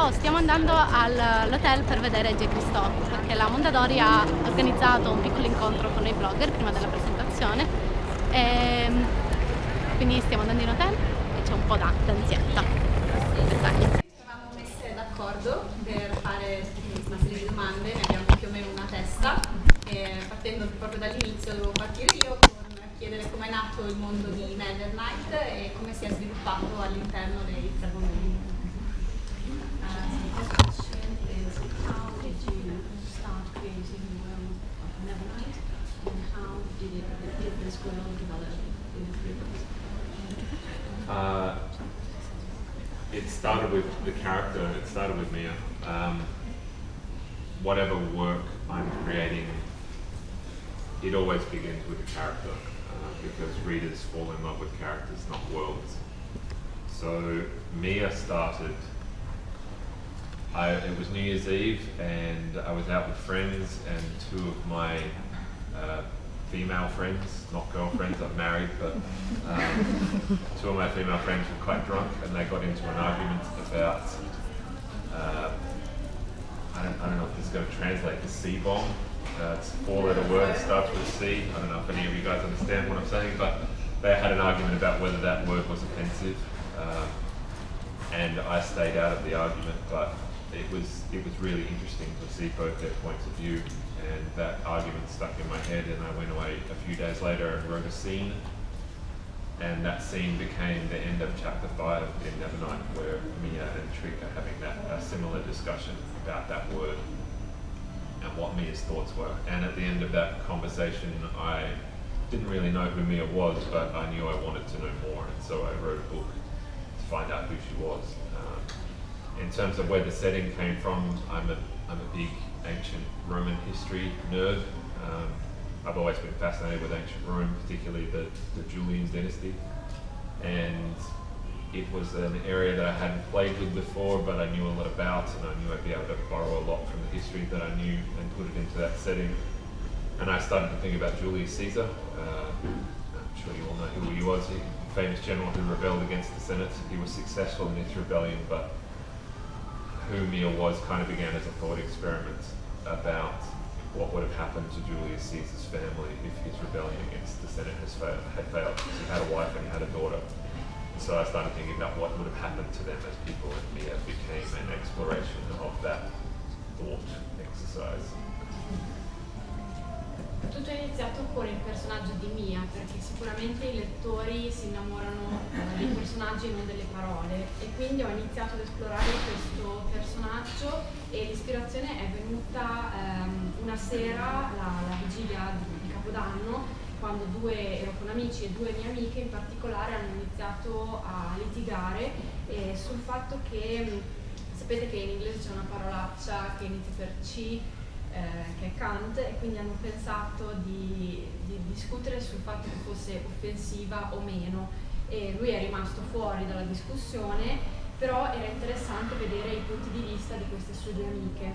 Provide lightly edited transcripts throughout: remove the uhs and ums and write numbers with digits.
ciao, stiamo andando all'hotel per vedere Jay Kristoff, perché la Mondadori ha organizzato un piccolo incontro con i blogger prima della presentazione. Quindi stiamo andando in hotel e c'è un po' d'ansietta. Eravamo messe d'accordo per fare una serie di domande, ne abbiamo più o meno una testa, e partendo proprio dall'inizio dovevo partire io con chiedere come è nato il mondo di Nevernight e come si è sviluppato all'interno dei tre volumi. The question is, how did you start creating the world of Nevernight, and how did this world develop in the 3 books? It started with the character, it started with Mia. Whatever work I'm creating, it always begins with a character, because readers fall in love with characters, not worlds. So Mia started, it was New Year's Eve and I was out with friends, and 2 of my female friends, not girlfriends, I'm married, but 2 of my female friends were quite drunk and they got into an argument about, I don't know if this is going to translate, the C-bomb. It's a 4-letter word, starts with C. I don't know if any of you guys understand what I'm saying, but they had an argument about whether that word was offensive, and I stayed out of the argument, but it was really interesting to see both their points of view, and that argument stuck in my head, and I went away a few days later and wrote a scene, and that scene became the end of chapter 5 in Nevernight, where Mia and Trick are having a similar discussion about that word and what Mia's thoughts were. And at the end of that conversation, I didn't really know who Mia was, but I knew I wanted to know more, and so I wrote a book to find out who she was. In terms of where the setting came from, I'm a big ancient Roman history nerd. I've always been fascinated with ancient Rome, particularly the Julian dynasty, and it was an area that I hadn't played with before, but I knew a lot about, and I knew I'd be able to borrow a lot from the history that I knew and put it into that setting. And I started to think about Julius Caesar. I'm sure you all know who he was. He was a famous general who rebelled against the Senate. He was successful in his rebellion, but who Mia was kind of began as a thought experiment about what would have happened to Julius Caesar's family if his rebellion against the Senate had failed. He had a wife and he had a daughter. So I started thinking about what would have happened to them as people, and Mia became an exploration of that thought exercise. Tutto è iniziato con il personaggio di Mia, perché sicuramente i lettori si innamorano dei personaggi e non delle parole, e quindi ho iniziato ad esplorare questo personaggio, e l'ispirazione è venuta una sera, la vigilia di Capodanno, quando ero con amici e 2 mie amiche in particolare hanno iniziato a litigare sul fatto che, sapete che in inglese c'è una parolaccia che inizia per C, che è Kant, e quindi hanno pensato di discutere sul fatto che fosse offensiva o meno, e lui è rimasto fuori dalla discussione, però era interessante vedere i punti di vista di queste sue 2 amiche.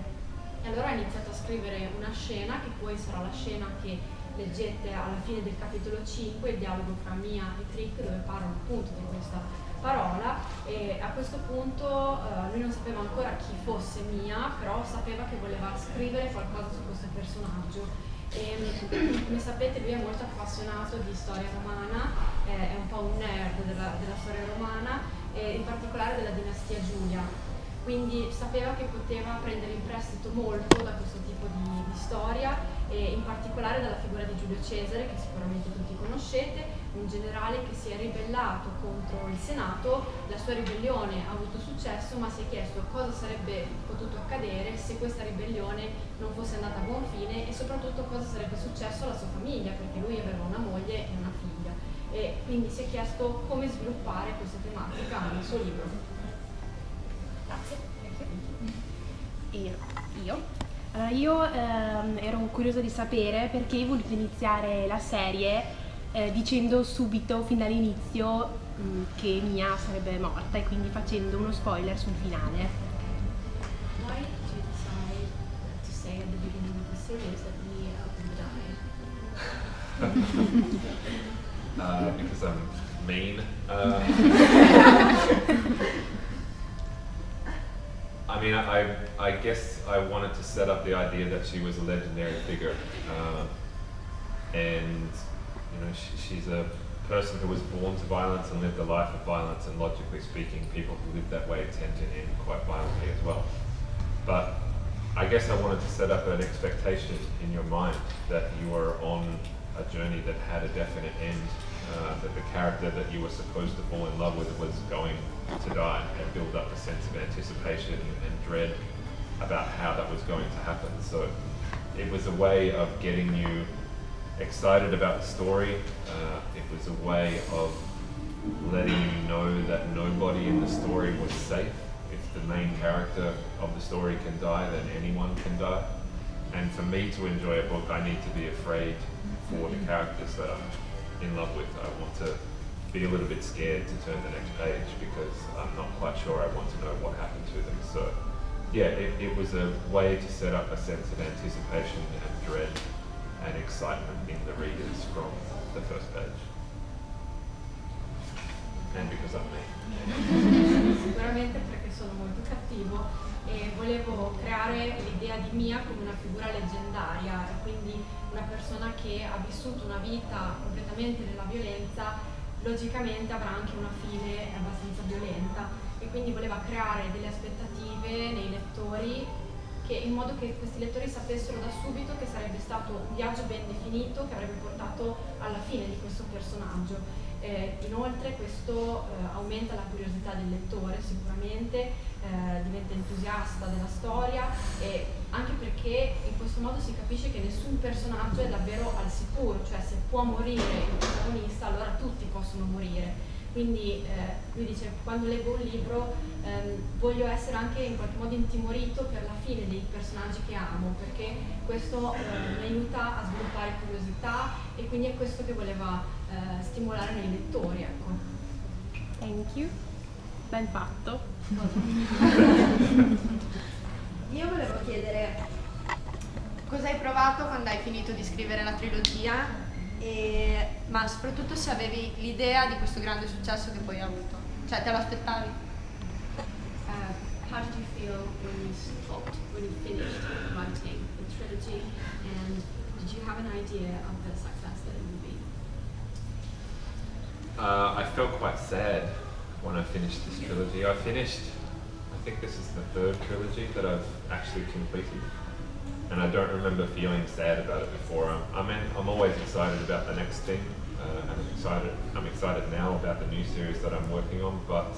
E allora ho iniziato a scrivere una scena, che poi sarà la scena che leggete alla fine del capitolo 5, il dialogo fra Mia e Trick, dove parlano appunto di questa parola, e a questo punto lui non sapeva ancora chi fosse Mia, però sapeva che voleva scrivere qualcosa su questo personaggio, e come sapete lui è molto appassionato di storia romana, è un po' un nerd della storia romana, e in particolare della dinastia Giulia, quindi sapeva che poteva prendere in prestito molto da questo tipo di storia, e in particolare dalla figura di Giulio Cesare, che sicuramente tutti conoscete, un generale che si è ribellato contro il Senato. La sua ribellione ha avuto successo, ma si è chiesto cosa sarebbe potuto accadere se questa ribellione non fosse andata a buon fine, e soprattutto cosa sarebbe successo alla sua famiglia, perché lui aveva una moglie e una figlia, e quindi si è chiesto come sviluppare questa tematica nel suo libro. Grazie. Io ero curiosa di sapere perché hai voluto iniziare la serie dicendo subito, fin dall'inizio, che Mia sarebbe morta, e quindi facendo uno spoiler sul finale. Why did you decide to say at the beginning of the series that Mia would die? Because I'm mean. I mean, I guess I wanted to set up the idea that she was a legendary figure, and you know, she's a person who was born to violence and lived a life of violence, and logically speaking, people who live that way tend to end quite violently as well. But I guess I wanted to set up an expectation in your mind that you were on a journey that had a definite end, that the character that you were supposed to fall in love with was going to die, and build up a sense of anticipation and dread about how that was going to happen. So it was a way of getting you excited about the story. It was a way of letting you know that nobody in the story was safe. If the main character of the story can die, then anyone can die. And for me to enjoy a book, I need to be afraid for the characters that I'm in love with. I want to be a little bit scared to turn the next page because I'm not quite sure I want to know what happened to them. So yeah, it was a way to set up a sense of anticipation and dread and excitement in the readers from the first page. And because I'm me. Sicuramente perché sono molto cattivo e volevo creare l'idea di Mia come una figura leggendaria, e quindi una persona che ha vissuto una vita completamente nella violenza, logicamente avrà anche una fine abbastanza violenta, e quindi voleva creare delle aspettative nei lettori, che in modo che questi lettori sapessero da subito che sarebbe stato un viaggio ben definito che avrebbe portato alla fine di questo personaggio. Inoltre questo aumenta la curiosità del lettore sicuramente, diventa entusiasta della storia, e anche perché in questo modo si capisce che nessun personaggio è davvero al sicuro, cioè se può morire il protagonista allora tutti possono morire. Quindi lui dice: quando leggo un libro voglio essere anche in qualche modo intimorito per la fine dei personaggi che amo, perché questo mi aiuta a sviluppare curiosità, e quindi è questo che voleva stimolare nei lettori, ecco. Thank you. Ben fatto. Io volevo chiedere cosa hai provato quando hai finito di scrivere la trilogia, ma soprattutto se avevi l'idea di questo grande successo che poi ha avuto. Cioè, te lo aspettavi? How did you feel when you finished writing the trilogy, and did you have an idea of the success that it would be? I felt quite sad when I finished this trilogy. I think this is the third trilogy that I've actually completed, and I don't remember feeling sad about it before. I'm always excited about the next thing. I'm excited now about the new series that I'm working on, but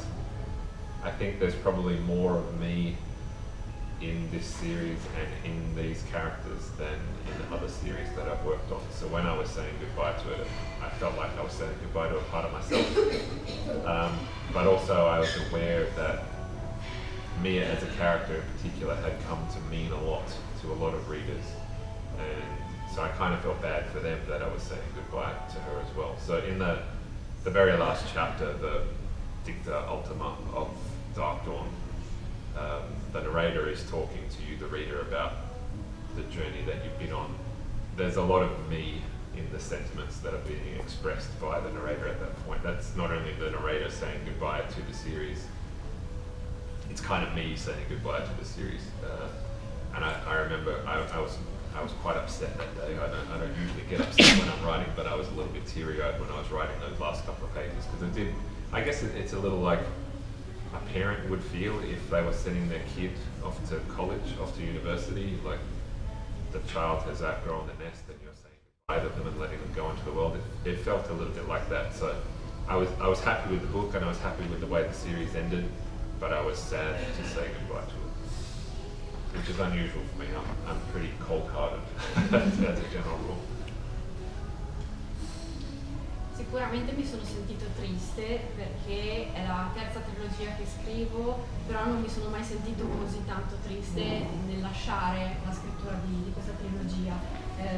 I think there's probably more of me in this series and in these characters than in the other series that I've worked on. So when I was saying goodbye to it, I felt like I was saying goodbye to a part of myself. But also I was aware that Mia as a character in particular had come to mean a lot to a lot of readers. And so I kind of felt bad for them that I was saying goodbye to her as well. So in the very last chapter, the Dicta Ultima of Dark Dawn, the narrator is talking to you, the reader, about the journey that you've been on. There's a lot of me in the sentiments that are being expressed by the narrator at that point. That's not only the narrator saying goodbye to the series, it's kind of me saying goodbye to the series. And I remember I was quite upset that day. I don't usually get upset when I'm writing, but I was a little bit teary-eyed when I was writing those last couple of pages, because I guess it's a little like a parent would feel if they were sending their kid off to college, off to university, like the child has outgrown the nest and you're saying goodbye to them and letting them go into the world. It felt a little bit like that. So I was happy with the book and I was happy with the way the series ended, but I was sad to say goodbye to it, which is unusual for me. I'm pretty cold-hearted as a general rule. Sicuramente mi sono sentito triste perché è la terza trilogia che scrivo, però non mi sono mai sentito così tanto triste nel lasciare la scrittura di questa trilogia.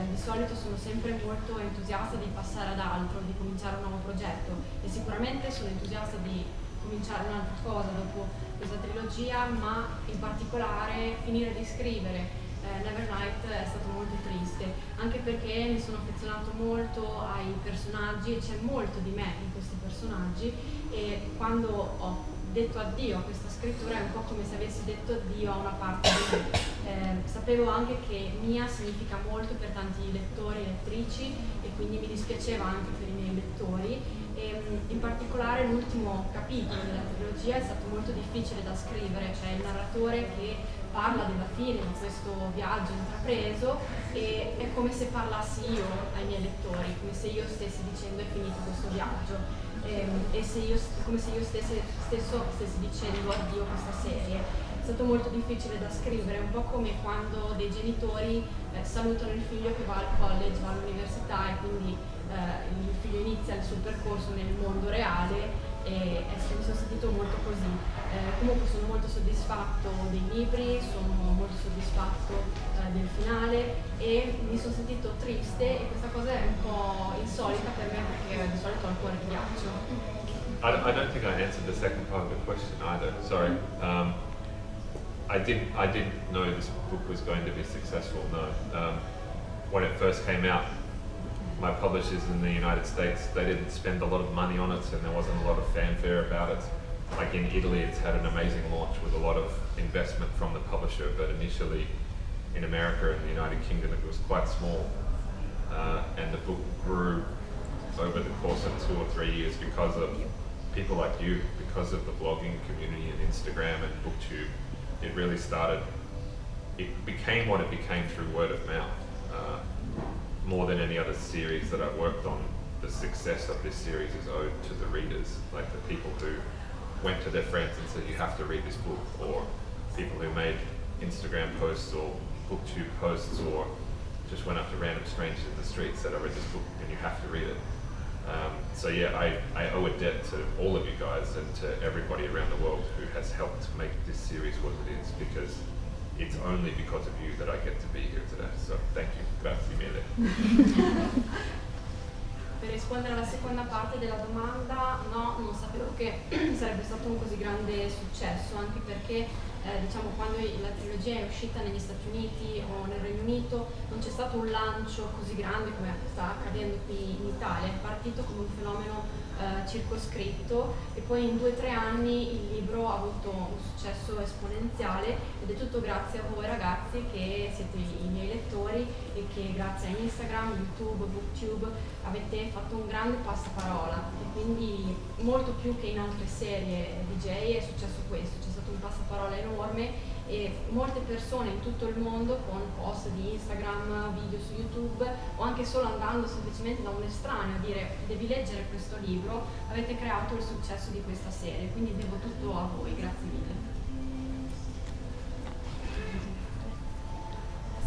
Di solito sono sempre molto entusiasta di passare ad altro, di cominciare un nuovo progetto, e sicuramente sono entusiasta di cominciare un'altra cosa dopo questa trilogia, ma in particolare finire di scrivere Nevernight è stato molto triste, anche perché mi sono affezionato molto ai personaggi e c'è molto di me in questi personaggi, e quando ho detto addio a questa scrittura è un po' come se avessi detto addio a una parte di me. Sapevo anche che mia significa molto per tanti lettori e lettrici e quindi mi dispiaceva anche per i miei lettori. E in particolare l'ultimo capitolo della trilogia è stato molto difficile da scrivere, cioè il narratore che parla della fine di questo viaggio intrapreso e è come se parlassi io ai miei lettori, come se io stessi dicendo è finito questo viaggio come se io stesso stessi dicendo addio a questa serie. È stato molto difficile da scrivere, un po' come quando dei genitori salutano il figlio che va al college, va all'università e quindi il figlio inizia il suo percorso nel mondo reale e mi sono sentito molto così. Comunque sono molto soddisfatto dei libri, sono molto soddisfatto del finale e mi sono sentito triste e questa cosa è un po' insolita per me perché di solito ho il cuore di ghiaccio. I don't think I answered the second part of the question either. Sorry. I didn't know this book was going to be successful. No. When it first came out, my publishers in the United States, they didn't spend a lot of money on it and there wasn't a lot of fanfare about it. Like in Italy, it's had an amazing launch with a lot of investment from the publisher, but initially in America and the United Kingdom it was quite small. And the book grew over the course of 2 or 3 years because of people like you, because of the blogging community and Instagram and BookTube. It really started, it became what it became through word of mouth. More than any other series that I've worked on, the success of this series is owed to the readers, like the people who went to their friends and said, you have to read this book, or people who made Instagram posts or BookTube posts, or just went up to random strangers in the street, said, I read this book and you have to read it. So yeah, I owe a debt to all of you guys and to everybody around the world who has helped make this series what it is, because it's only because of you that I get to be here today. So thank you. Grazie mille. Per rispondere alla seconda parte della domanda, no, non sapevo che sarebbe stato un così grande successo, anche perché diciamo quando la trilogia è uscita negli Stati Uniti o nel Regno Unito non c'è stato un lancio così grande come sta accadendo qui in Italia, è partito come un fenomeno circoscritto e poi in 2 o 3 anni il libro ha avuto un successo esponenziale ed è tutto grazie a voi ragazzi che siete i miei lettori e che grazie a Instagram, YouTube, BookTube avete fatto un grande passaparola e quindi molto più che in altre serie DJ è successo questo, c'è stato un passaparola enorme e molte persone in tutto il mondo con post di Instagram, video su YouTube o anche solo andando semplicemente da un estraneo a dire devi leggere questo libro, avete creato il successo di questa serie, quindi devo tutto a voi, grazie mille.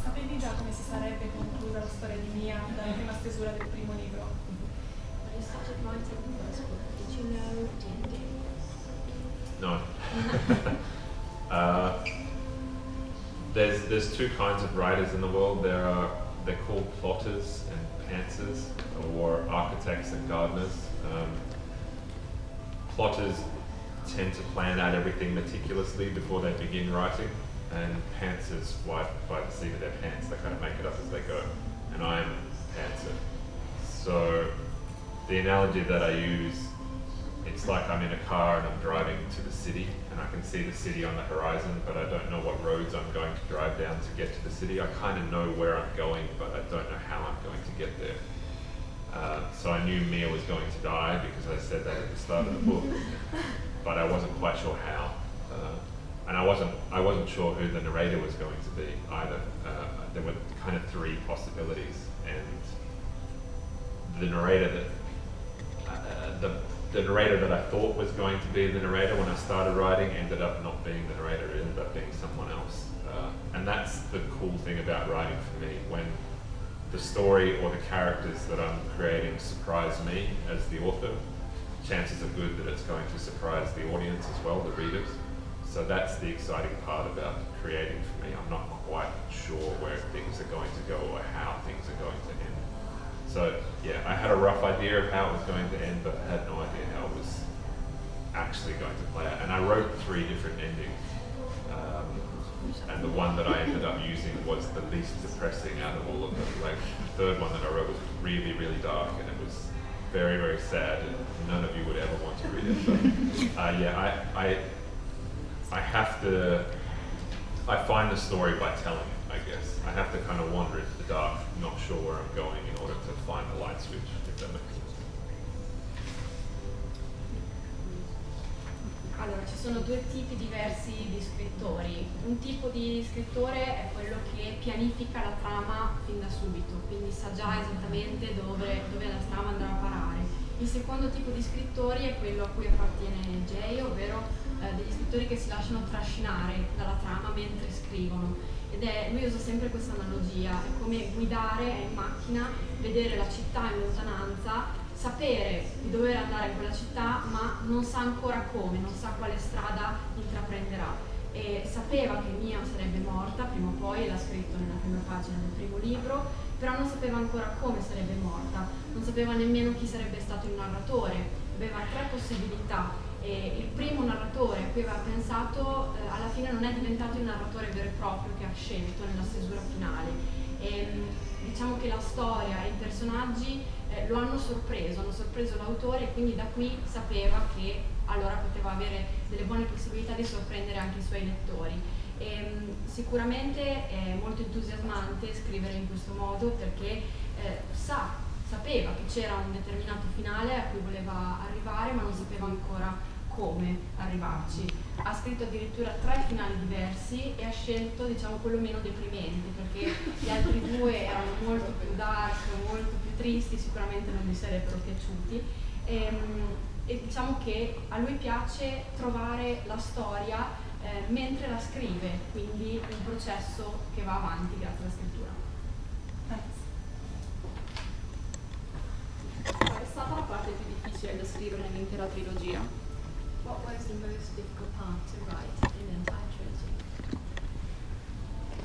Sapevi già come si sarebbe conclusa la storia di Mia dalla prima stesura del primo libro? When you started writing the first book, did you know the ending? No. There's 2 kinds of writers in the world. They're called plotters and pantsers, or architects and gardeners. Plotters tend to plan out everything meticulously before they begin writing, and pantsers fly by the seat of their pants. They kind of make it up as they go. And I'm a pantser. So the analogy that I use, it's like I'm in a car and I'm driving to the city and I can see the city on the horizon, but I don't know what roads I'm going to drive down to get to the city. I kind of know where I'm going, but I don't know how I'm going to get there. So I knew Mia was going to die because I said that at the start of the book, but I wasn't quite sure how. And I wasn't sure who the narrator was going to be either. There were kind of 3 possibilities, and the narrator that I thought was going to be the narrator when I started writing ended up not being the narrator, it ended up being someone else. And that's the cool thing about writing for me, when the story or the characters that I'm creating surprise me as the author, chances are good that it's going to surprise the audience as well, the readers. So that's the exciting part about creating for me. I'm not quite sure where things are going to go or how things are going to end. So yeah, I had a rough idea of how it was going to end, but I had no idea how it was actually going to play out. And I wrote 3 different endings. And the one that I ended up using was the least depressing out of all of them. Like, the third one that I wrote was really, really dark, and it was very, very sad, and none of you would ever want to read it. But yeah, I have to. I find the story by telling it, I guess. I have to kind of wander into the dark, not sure where I'm going, in order to find the light switch, if that makes sense. Allora, ci sono due tipi diversi di scrittori. Un tipo di scrittore è quello che pianifica la trama fin da subito, quindi sa già esattamente dove la trama andrà a parare. Il secondo tipo di scrittori è quello a cui appartiene Jay, ovvero degli scrittori che si lasciano trascinare dalla trama mentre scrivono. Lui usa sempre questa analogia, è come guidare in macchina, vedere la città in lontananza, sapere di dover andare in quella città, ma non sa ancora come, non sa quale strada intraprenderà. E sapeva che Mia sarebbe morta prima o poi, l'ha scritto nella prima pagina del primo libro, però non sapeva ancora come sarebbe morta, non sapeva nemmeno chi sarebbe stato il narratore. Aveva 3 possibilità e il primo narratore a cui aveva pensato alla fine non è diventato il narratore vero e proprio che ha scelto nella stesura finale. Diciamo che la storia e i personaggi lo hanno sorpreso l'autore, e quindi da qui sapeva che allora poteva avere delle buone possibilità di sorprendere anche i suoi lettori. Sicuramente è molto entusiasmante scrivere in questo modo perché sapeva che c'era un determinato finale a cui voleva arrivare, ma non sapeva ancora come arrivarci. Ha scritto addirittura 3 finali diversi e ha scelto, diciamo, quello meno deprimente, perché gli altri 2 erano molto più dark, molto più tristi, sicuramente non mi sarebbero piaciuti. E diciamo che a lui piace trovare la storia mentre la scrive, quindi un processo che va avanti grazie alla scrittura. Qual è stata la parte più difficile da scrivere nell'intera trilogia? What was the most difficult part to write in the entire trilogy?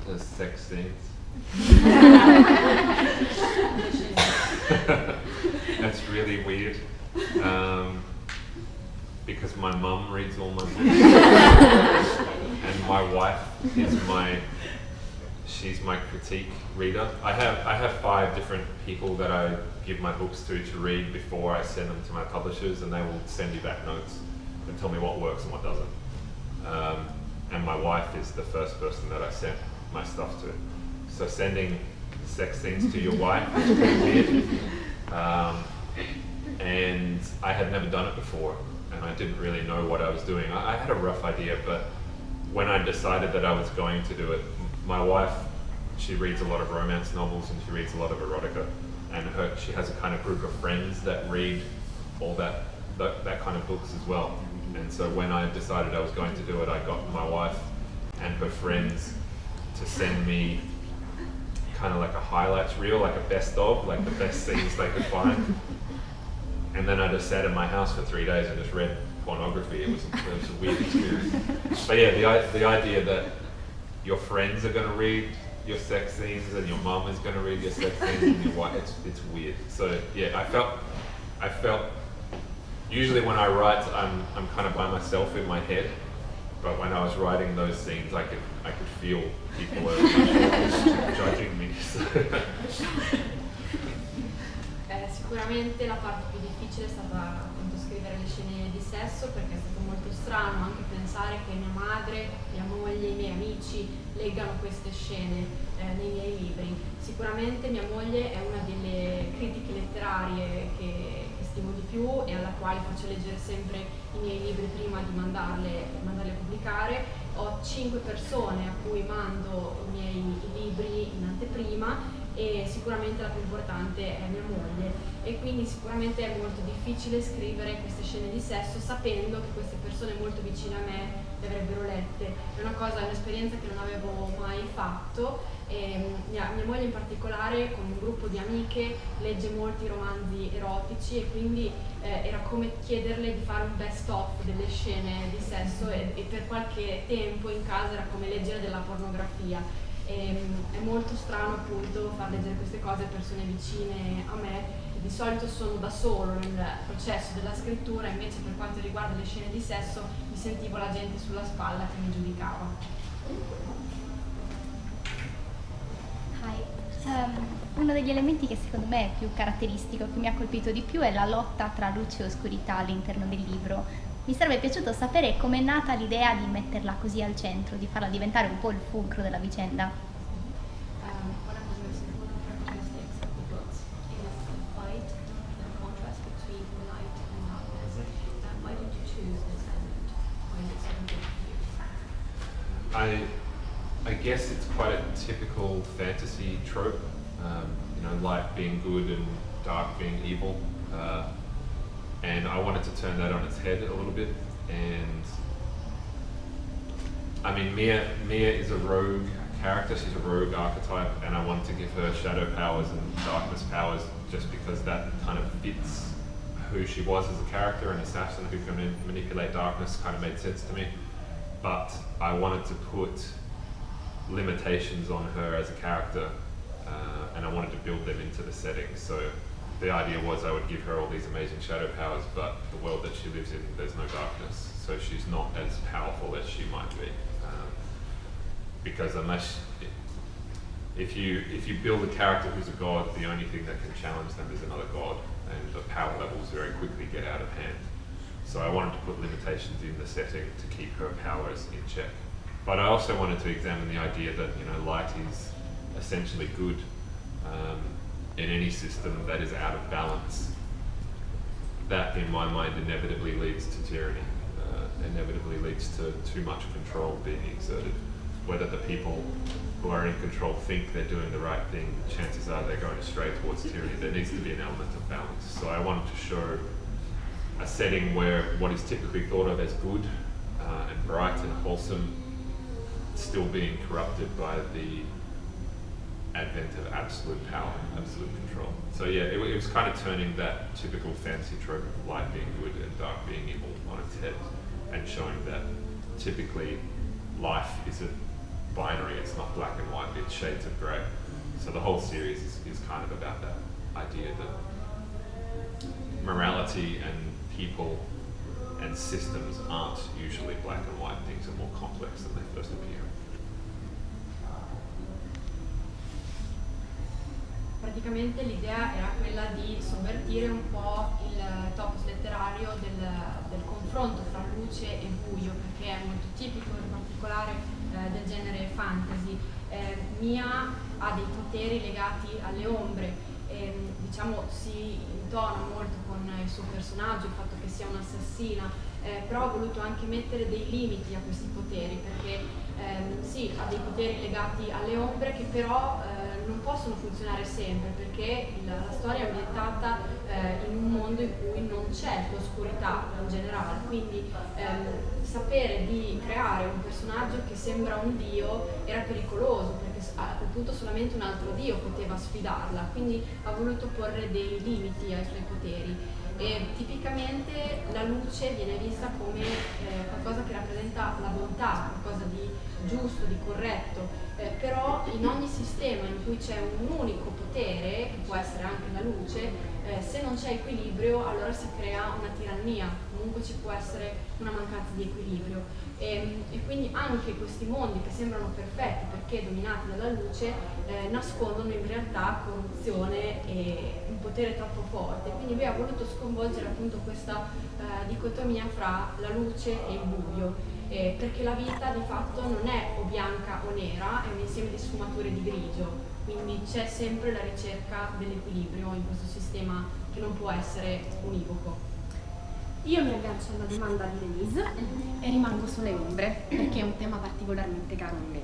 The sex scenes. That's really weird. Because my mum reads all my books. And my wife is she's my critique reader. I have 5 different people that I give my books to read before I send them to my publishers, and they will send me back notes and tell me what works and what doesn't. And my wife is the first person that I sent my stuff to. So sending sex scenes to your wife is pretty weird. And I had never done it before, and I didn't really know what I was doing. I had a rough idea, but when I decided that I was going to do it, my wife, she reads a lot of romance novels and she reads a lot of erotica, and she has a kind of group of friends that read all that kind of books as well. And so when I decided I was going to do it, I got my wife and her friends to send me kind of like a highlights reel, like a best of, like the best scenes they could find. And then I just sat in my house for 3 days and just read pornography. It was a weird experience. But yeah, the idea that your friends are going to read your sex scenes and your mom is going to read your sex scenes and your wife, it's weird. So yeah, I felt usually when I write, I'm kind of by myself in my head, but when I was writing those scenes, I could feel people were judging me. Sicuramente la parte più difficile è stata appunto scrivere le scene di sesso, perché è stato molto strano anche pensare che mia madre, mia moglie, i miei amici leggano queste scene nei miei libri. Sicuramente mia moglie è una delle critiche letterarie che stimo di più e alla quale faccio leggere sempre i miei libri prima di mandarle a pubblicare. Ho 5 persone a cui mando i miei libri in anteprima e sicuramente la più importante è mia moglie, e quindi sicuramente è molto difficile scrivere queste scene di sesso sapendo che queste persone molto vicine a me le avrebbero lette. È un'esperienza che non avevo mai fatto, e mia moglie in particolare con un gruppo di amiche legge molti romanzi erotici, e quindi era come chiederle di fare un best of delle scene di sesso, e per qualche tempo in casa era come leggere della pornografia. È molto strano appunto far leggere queste cose a persone vicine a me. Di solito sono da solo nel processo della scrittura, invece per quanto riguarda le scene di sesso mi sentivo la gente sulla spalla che mi giudicava. Hi. uno degli elementi che secondo me è più caratteristico, che mi ha colpito di più, è la lotta tra luce e oscurità all'interno del libro. Mi sarebbe piaciuto sapere com'è nata l'idea di metterla così al centro, di farla diventare un po' il fulcro della vicenda. One of the most important characteristics of the books is the fight, the contrast between light and darkness. Why did you choose this element? Why is it so important for you? I guess it's quite a typical fantasy trope, light being good and dark being evil, and I wanted to turn that on its head a little bit. And I mean, Mia is a rogue character, she's a rogue archetype, and I wanted to give her shadow powers and darkness powers just because that kind of fits who she was as a character, an assassin who can manipulate darkness kind of made sense to me. But I wanted to put limitations on her as a character, and I wanted to build them into the setting. So the idea was I would give her all these amazing shadow powers, but the world that she lives in, there's no darkness, so she's not as powerful as she might be. Because if you build a character who's a god, the only thing that can challenge them is another god, and the power levels very quickly get out of hand. So I wanted to put limitations in the setting to keep her powers in check. But I also wanted to examine the idea that light is essentially good in any system that is out of balance. That, in my mind, inevitably leads to tyranny, inevitably leads to too much control being exerted. Whether the people who are in control think they're doing the right thing, chances are they're going astray towards tyranny. There needs to be an element of balance. So I wanted to show a setting where what is typically thought of as good and bright and wholesome still being corrupted by the advent of absolute power, absolute control. So yeah, it was kind of turning that typical fantasy trope of light being good and dark being evil on its head, and showing that typically life isn't binary, it's not black and white, it's shades of grey. So the whole series is kind of about that idea that morality and people and systems aren't usually black and white, things are more complex than they first appear. Praticamente l'idea era quella di sovvertire un po' il topos letterario del confronto fra luce e buio, perché è molto tipico in particolare del genere fantasy. Mia ha dei poteri legati alle ombre, si intona molto con il suo personaggio, il fatto che sia un'assassina, però ho voluto anche mettere dei limiti a questi poteri, perché sì, ha dei poteri legati alle ombre che però non possono funzionare sempre, perché la storia è ambientata in un mondo in cui non c'è l'oscurità in generale, quindi sapere di creare un personaggio che sembra un dio era pericoloso, perché a quel punto solamente un altro dio poteva sfidarla, quindi ha voluto porre dei limiti ai suoi poteri. E tipicamente la luce viene vista come qualcosa che rappresenta la bontà, qualcosa di giusto, di corretto, però in ogni sistema in cui c'è un unico potere, che può essere anche la luce, se non c'è equilibrio allora si crea una tirannia, comunque ci può essere una mancanza di equilibrio. E quindi anche questi mondi che sembrano perfetti perché dominati dalla luce nascondono in realtà corruzione e un potere troppo forte. Quindi lui ha voluto sconvolgere appunto questa dicotomia fra la luce e il buio, perché la vita di fatto non è o bianca o nera, è un insieme di sfumature di grigio, quindi c'è sempre la ricerca dell'equilibrio in questo sistema che non può essere univoco. Io mi aggancio alla domanda di Denise e rimango sulle ombre, perché è un tema particolarmente caro a me.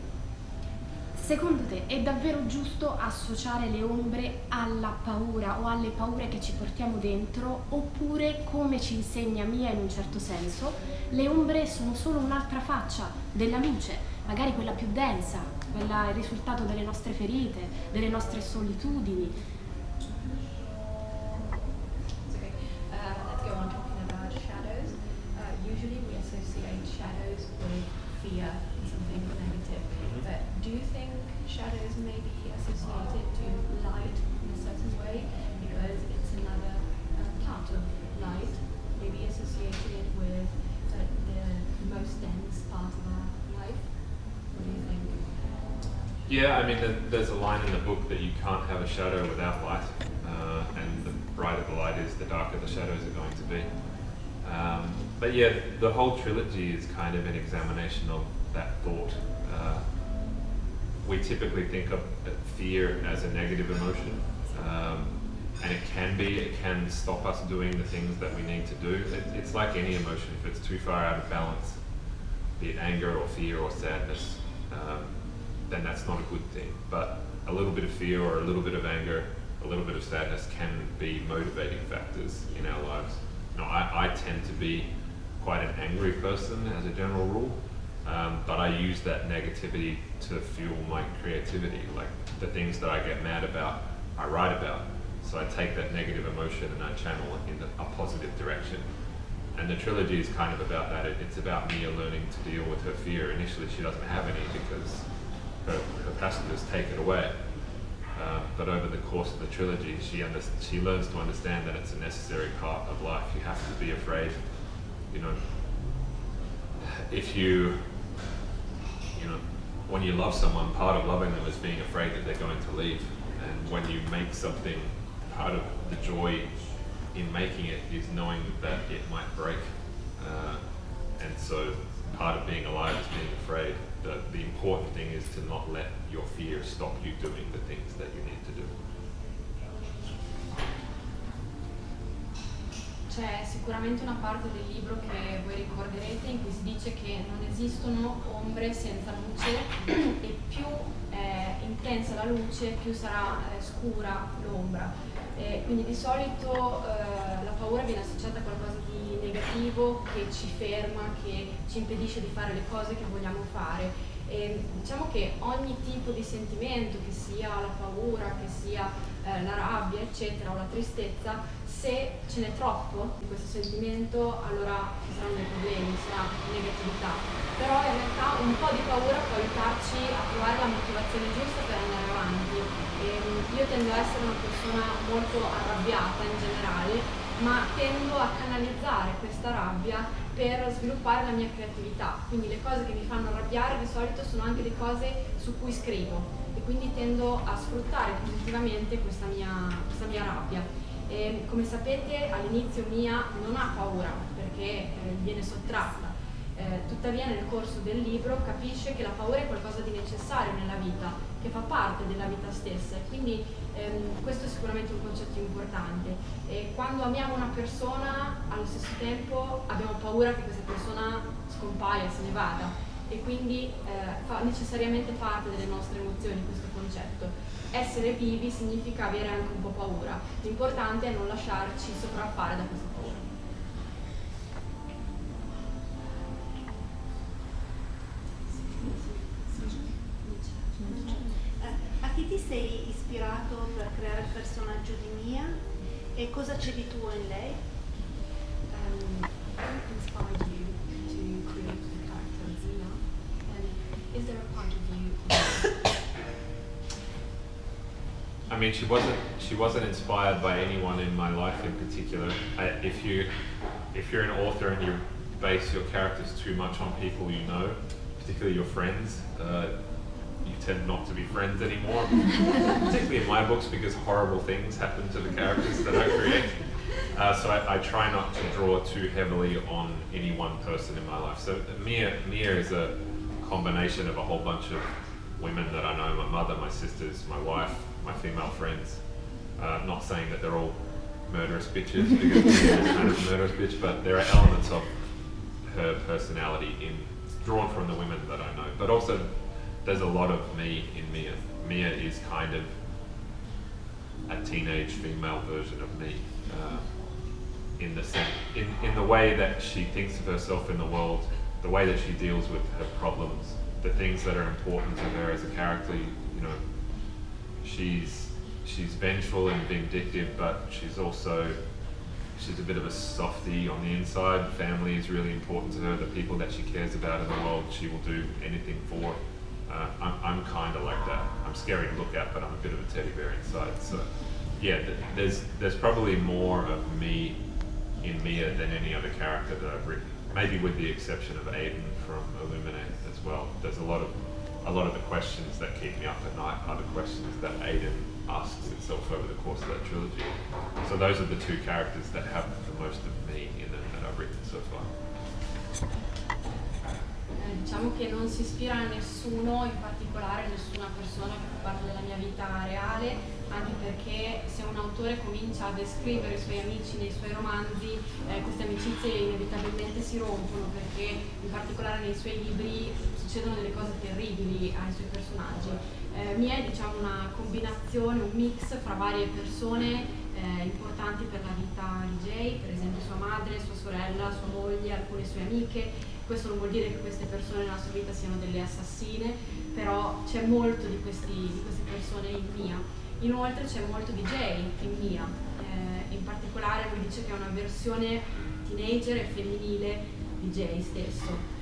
Secondo te è davvero giusto associare le ombre alla paura o alle paure che ci portiamo dentro, oppure, come ci insegna Mia in un certo senso, le ombre sono solo un'altra faccia della luce, magari quella più densa, quella è il risultato delle nostre ferite, delle nostre solitudini? Let's go on talking about shadows. Usually we associate shadows with fear and something negative. But do you think shadows may be associated to light in a certain way because it's another part of light, maybe associated with the most dense part of our life? What do you think? Yeah, I mean, there's a line in the book that you can't have a shadow without light, and the brighter the light is, the darker the shadows are going to be. But yeah, the whole trilogy is kind of an examination of that thought. We typically think of fear as a negative emotion, and it can stop us doing the things that we need to do. It's like any emotion. If it's too far out of balance, be it anger or fear or sadness, then that's not a good thing. But a little bit of fear or a little bit of anger, a little bit of sadness can be motivating factors in our lives. You know, I tend to be quite an angry person as a general rule, but I use that negativity to fuel my creativity. Like the things that I get mad about, I write about. So I take that negative emotion and I channel it in a positive direction. And the trilogy is kind of about that. It's about Mia learning to deal with her fear. Initially she doesn't have any because her passengers take it away. But over the course of the trilogy, she learns to understand that it's a necessary part of life. You have to be afraid. You know, when you love someone, part of loving them is being afraid that they're going to leave. And when you make something, part of the joy in making it is knowing that it might break. And so part of being alive is being afraid. The important thing is to not let your fear stop you doing the things that you need to do. C'è sicuramente una parte del libro che voi ricorderete in cui si dice che non esistono ombre senza luce e più è intensa la luce più sarà scura l'ombra. Quindi di solito la paura viene associata a qualcosa di negativo che ci ferma, che ci impedisce di fare le cose che vogliamo fare. E diciamo che ogni tipo di sentimento, che sia la paura, che sia la rabbia, eccetera, o la tristezza, se ce n'è troppo di questo sentimento, allora ci saranno dei problemi, sarà negatività. Però in realtà un po' di paura può aiutarci a trovare la motivazione giusta per andare avanti. Io tendo a essere una persona molto arrabbiata in generale, ma tendo a canalizzare questa rabbia per sviluppare la mia creatività. Quindi le cose che mi fanno arrabbiare di solito sono anche le cose su cui scrivo e quindi tendo a sfruttare positivamente questa mia rabbia. E come sapete all'inizio Mia non ha paura perché viene sottratta. Tuttavia nel corso del libro capisce che la paura è qualcosa di necessario nella vita, che fa parte della vita stessa, e quindi questo è sicuramente un concetto importante. E quando amiamo una persona, allo stesso tempo abbiamo paura che questa persona scompaia, se ne vada, e quindi fa necessariamente parte delle nostre emozioni questo concetto. Essere vivi significa avere anche un po' paura, l'importante è non lasciarci sopraffare da questa paura. A chi ti sei ispirato per creare il personaggio di Mia e cosa c'è di tuo in lei? What inspired you to create the character of Mia? And is there a part of you? I mean, she wasn't inspired by anyone in my life in particular. If you're an author and you base your characters too much on people you know, particularly your friends, you tend not to be friends anymore. Particularly in my books, because horrible things happen to the characters that I create. So I try not to draw too heavily on any one person in my life. So Mia is a combination of a whole bunch of women that I know: my mother, my sisters, my wife, my female friends. Not saying that they're all murderous bitches, because Mia is kind of a murderous bitch, but there are elements of her personality drawn from the women that I know. But also there's a lot of me in Mia. Mia is kind of a teenage female version of me, in the way that she thinks of herself in the world, the way that she deals with her problems, the things that are important to her as a character. You know, she's vengeful and vindictive, but she's a bit of a softie on the inside. Family is really important to her. The people that she cares about in the world, she will do anything for. I'm kind of like that. I'm scary to look at, but I'm a bit of a teddy bear inside. So yeah, there's probably more of me in Mia than any other character that I've written. Maybe with the exception of Aiden from Illuminate as well. There's a lot of a lot of the questions that keep me up at night are the questions that Aiden asks itself over the course of that trilogy. So those are the two characters that have the most of me in them that I've written so far. Diciamo che non si ispira a nessuno, in particolare nessuna persona che fa parte della mia vita reale, anche perché se un autore comincia a descrivere i suoi amici nei suoi romanzi, queste amicizie inevitabilmente si rompono, perché in particolare nei suoi libri succedono delle cose terribili ai suoi personaggi. Mia è diciamo una combinazione, un mix fra varie persone importanti per la vita di Jay, per esempio sua madre, sua sorella, sua moglie, alcune sue amiche. Questo non vuol dire che queste persone nella sua vita siano delle assassine, però c'è molto di queste persone in Mia. Inoltre c'è molto di Jay in Mia, in particolare lui dice che è una versione teenager e femminile di Jay stesso.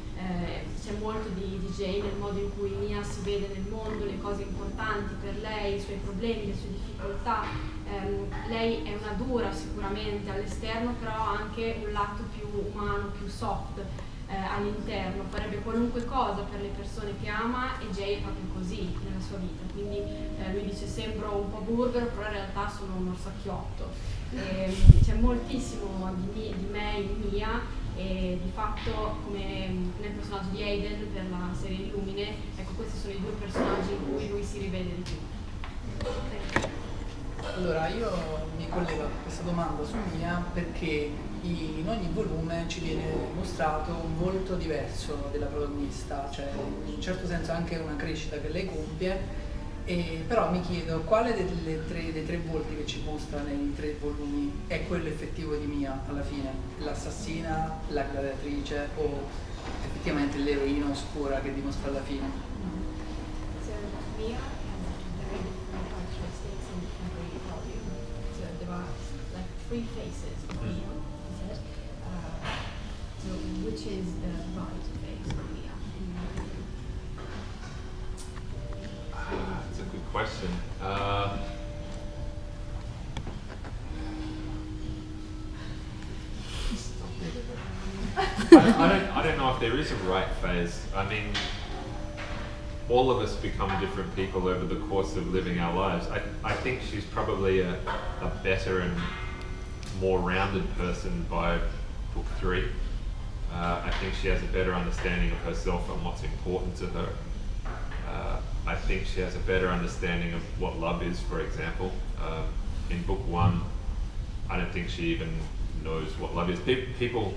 C'è molto di Jay nel modo in cui Mia si vede nel mondo, le cose importanti per lei, i suoi problemi, le sue difficoltà. Lei è una dura sicuramente all'esterno, però ha anche un lato più umano, più soft all'interno, farebbe qualunque cosa per le persone che ama, e Jay è proprio così nella sua vita, quindi lui dice sembro un po' burbero, però in realtà sono un orsacchiotto. C'è moltissimo di me in Mia, e di fatto come nel personaggio di Aiden per la serie di Lumine, ecco, questi sono i due personaggi in cui lui si rivede di più. Allora, io mi collego a questa domanda su Mia perché in ogni volume ci viene mostrato un volto diverso della protagonista, cioè in un certo senso anche una crescita che lei compie, però mi chiedo quale dei tre volti che ci mostra nei 3 volumi è quello effettivo di Mia alla fine, l'assassina, la gladiatrice o effettivamente l'eroina oscura che dimostra alla fine. So Mia has very different characteristics in every volume. So there are like 3 faces of Mia, he said. So which is the right face of Mia? That's a good question. I don't know if there is a right phase. I mean, all of us become different people over the course of living our lives. I think she's probably a better and more rounded person by book 3. I think she has a better understanding of herself and what's important to her. I think she has a better understanding of what love is, for example. In book 1, I don't think she even knows what love is. People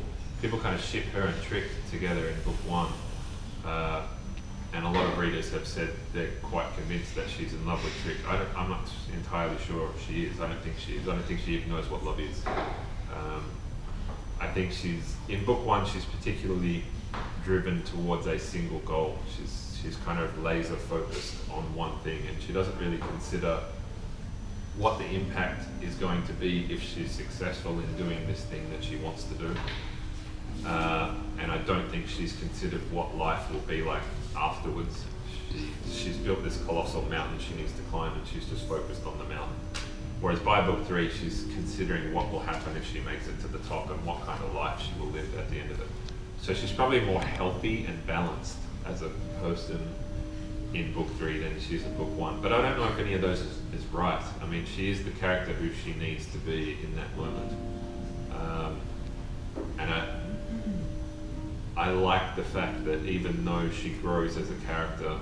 kind of ship her and Trick together in book 1. And a lot of readers have said they're quite convinced that she's in love with Trick. I'm not entirely sure if she is. I don't think she is. I don't think she even knows what love is. I think in book 1, she's particularly driven towards a single goal. She's kind of laser focused on one thing, and she doesn't really consider what the impact is going to be if she's successful in doing this thing that she wants to do. And I don't think she's considered what life will be like afterwards. She's built this colossal mountain she needs to climb, and she's just focused on the mountain. Whereas by book 3, she's considering what will happen if she makes it to the top and what kind of life she will live at the end of it. So she's probably more healthy and balanced as a person in book 3 than she is in book 1. But I don't know if any of those is right. I mean, she is the character who she needs to be in that moment. And I like the fact that even though she grows as a character,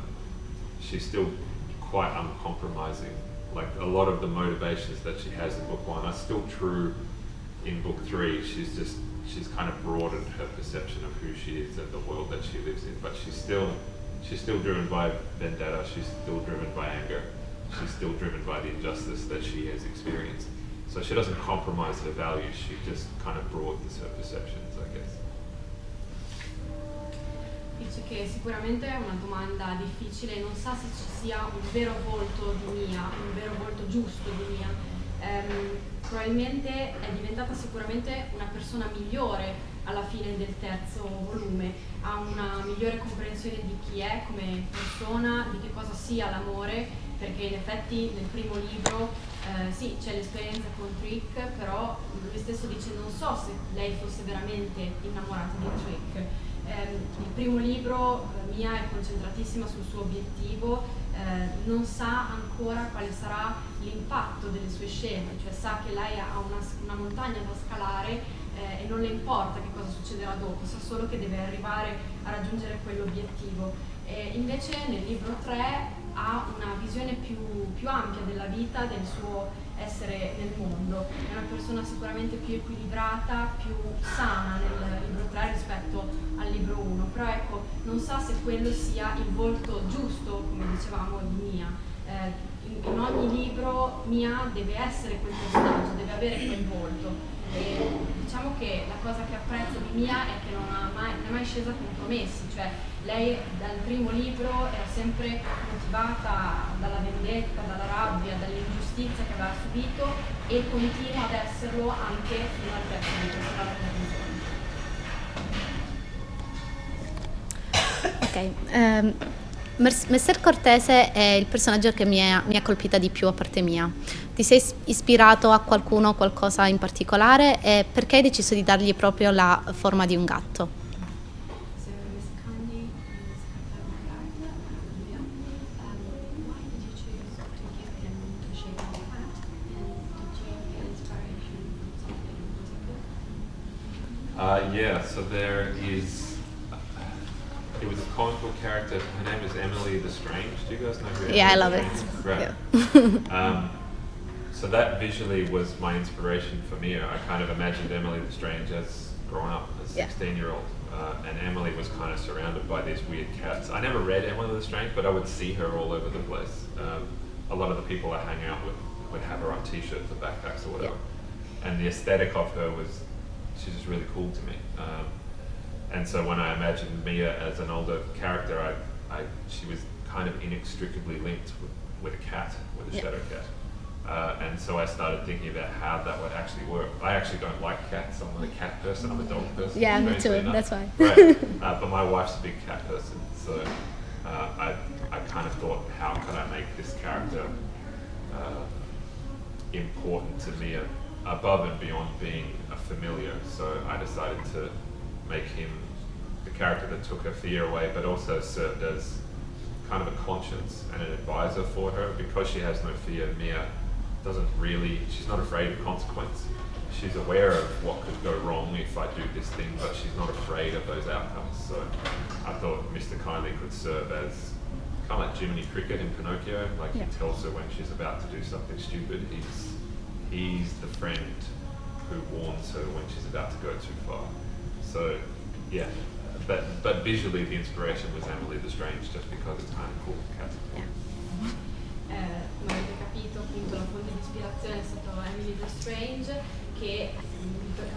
she's still quite uncompromising. Like a lot of the motivations that she has in book 1 are still true in book 3. She's kind of broadened her perception of who she is and the world that she lives in, but she's still driven by vendetta, she's still driven by anger, she's still driven by the injustice that she has experienced. So she doesn't compromise her values, she just kind of broadens her perceptions, I guess. Dice che sicuramente è una domanda difficile, non sa se ci sia un vero volto di Mia, un vero volto giusto di Mia. Probabilmente è diventata sicuramente una persona migliore alla fine del 3° volume, ha una migliore comprensione di chi è come persona, di che cosa sia l'amore, perché in effetti nel primo libro sì, c'è l'esperienza con Trick, però lui stesso dice non so se lei fosse veramente innamorata di Trick. Il primo libro, Mia, è concentratissima sul suo obiettivo, non sa ancora quale sarà l'impatto delle sue scelte, cioè sa che lei ha una montagna da scalare e non le importa che cosa succederà dopo, sa solo che deve arrivare a raggiungere quell'obiettivo. Invece nel libro 3 ha una visione più ampia della vita, del suo essere nel mondo. È una persona sicuramente più equilibrata, più sana nel libro 3 rispetto al libro 1, però ecco, non sa se quello sia il volto giusto, come dicevamo, di Mia. In ogni libro Mia deve essere quel personaggio, deve avere quel volto. E diciamo che la cosa che apprezzo di Mia è che non è mai scesa a compromessi, cioè lei dal primo libro era sempre motivata dalla vendetta, dalla rabbia, dall'ingiustizia che aveva subito e continua ad esserlo anche fino al terzo di questa conclusione. Ok, Messer Cortese è il personaggio che mi ha colpita di più a parte Mia. Ti sei ispirato a qualcuno o qualcosa in particolare e perché hai deciso di dargli proprio la forma di un gatto? Yeah, so it was a comic book character. Her name is Emily the Strange. Do you guys know who? Yeah, I love it. Right. Yeah. So that visually was my inspiration for Mia. I kind of imagined Emily the Strange as growing up as a 16-year-old. And Emily was kind of surrounded by these weird cats. I never read Emily the Strange, but I would see her all over the place. A lot of the people I hang out with would have her on t-shirts or backpacks or whatever. Yeah. And the aesthetic of her she's just really cool to me. And so when I imagined Mia as an older character, she was kind of inextricably linked with a cat, with a shadow cat. And so I started thinking about how that would actually work. I actually don't like cats. I'm not a cat person. I'm a dog person. Yeah, me too. That's why. Right. But my wife's a big cat person. So I kind of thought, how can I make this character important to Mia above and beyond being a familiar? So I decided to make him the character that took her fear away, but also served as kind of a conscience and an advisor for her. Because she has no fear, Mia she's not afraid of consequence. She's aware of what could go wrong if I do this thing, but she's not afraid of those outcomes. So I thought Mr. Kindly could serve as kind of like Jiminy Cricket in Pinocchio. Like he tells her when she's about to do something stupid. He's the friend who warns her when she's about to go too far. So yeah, but visually the inspiration was Emily the Strange, just because it's kind of cool cat. Come avete capito, appunto la fonte di ispirazione è stato Emily the Strange, che è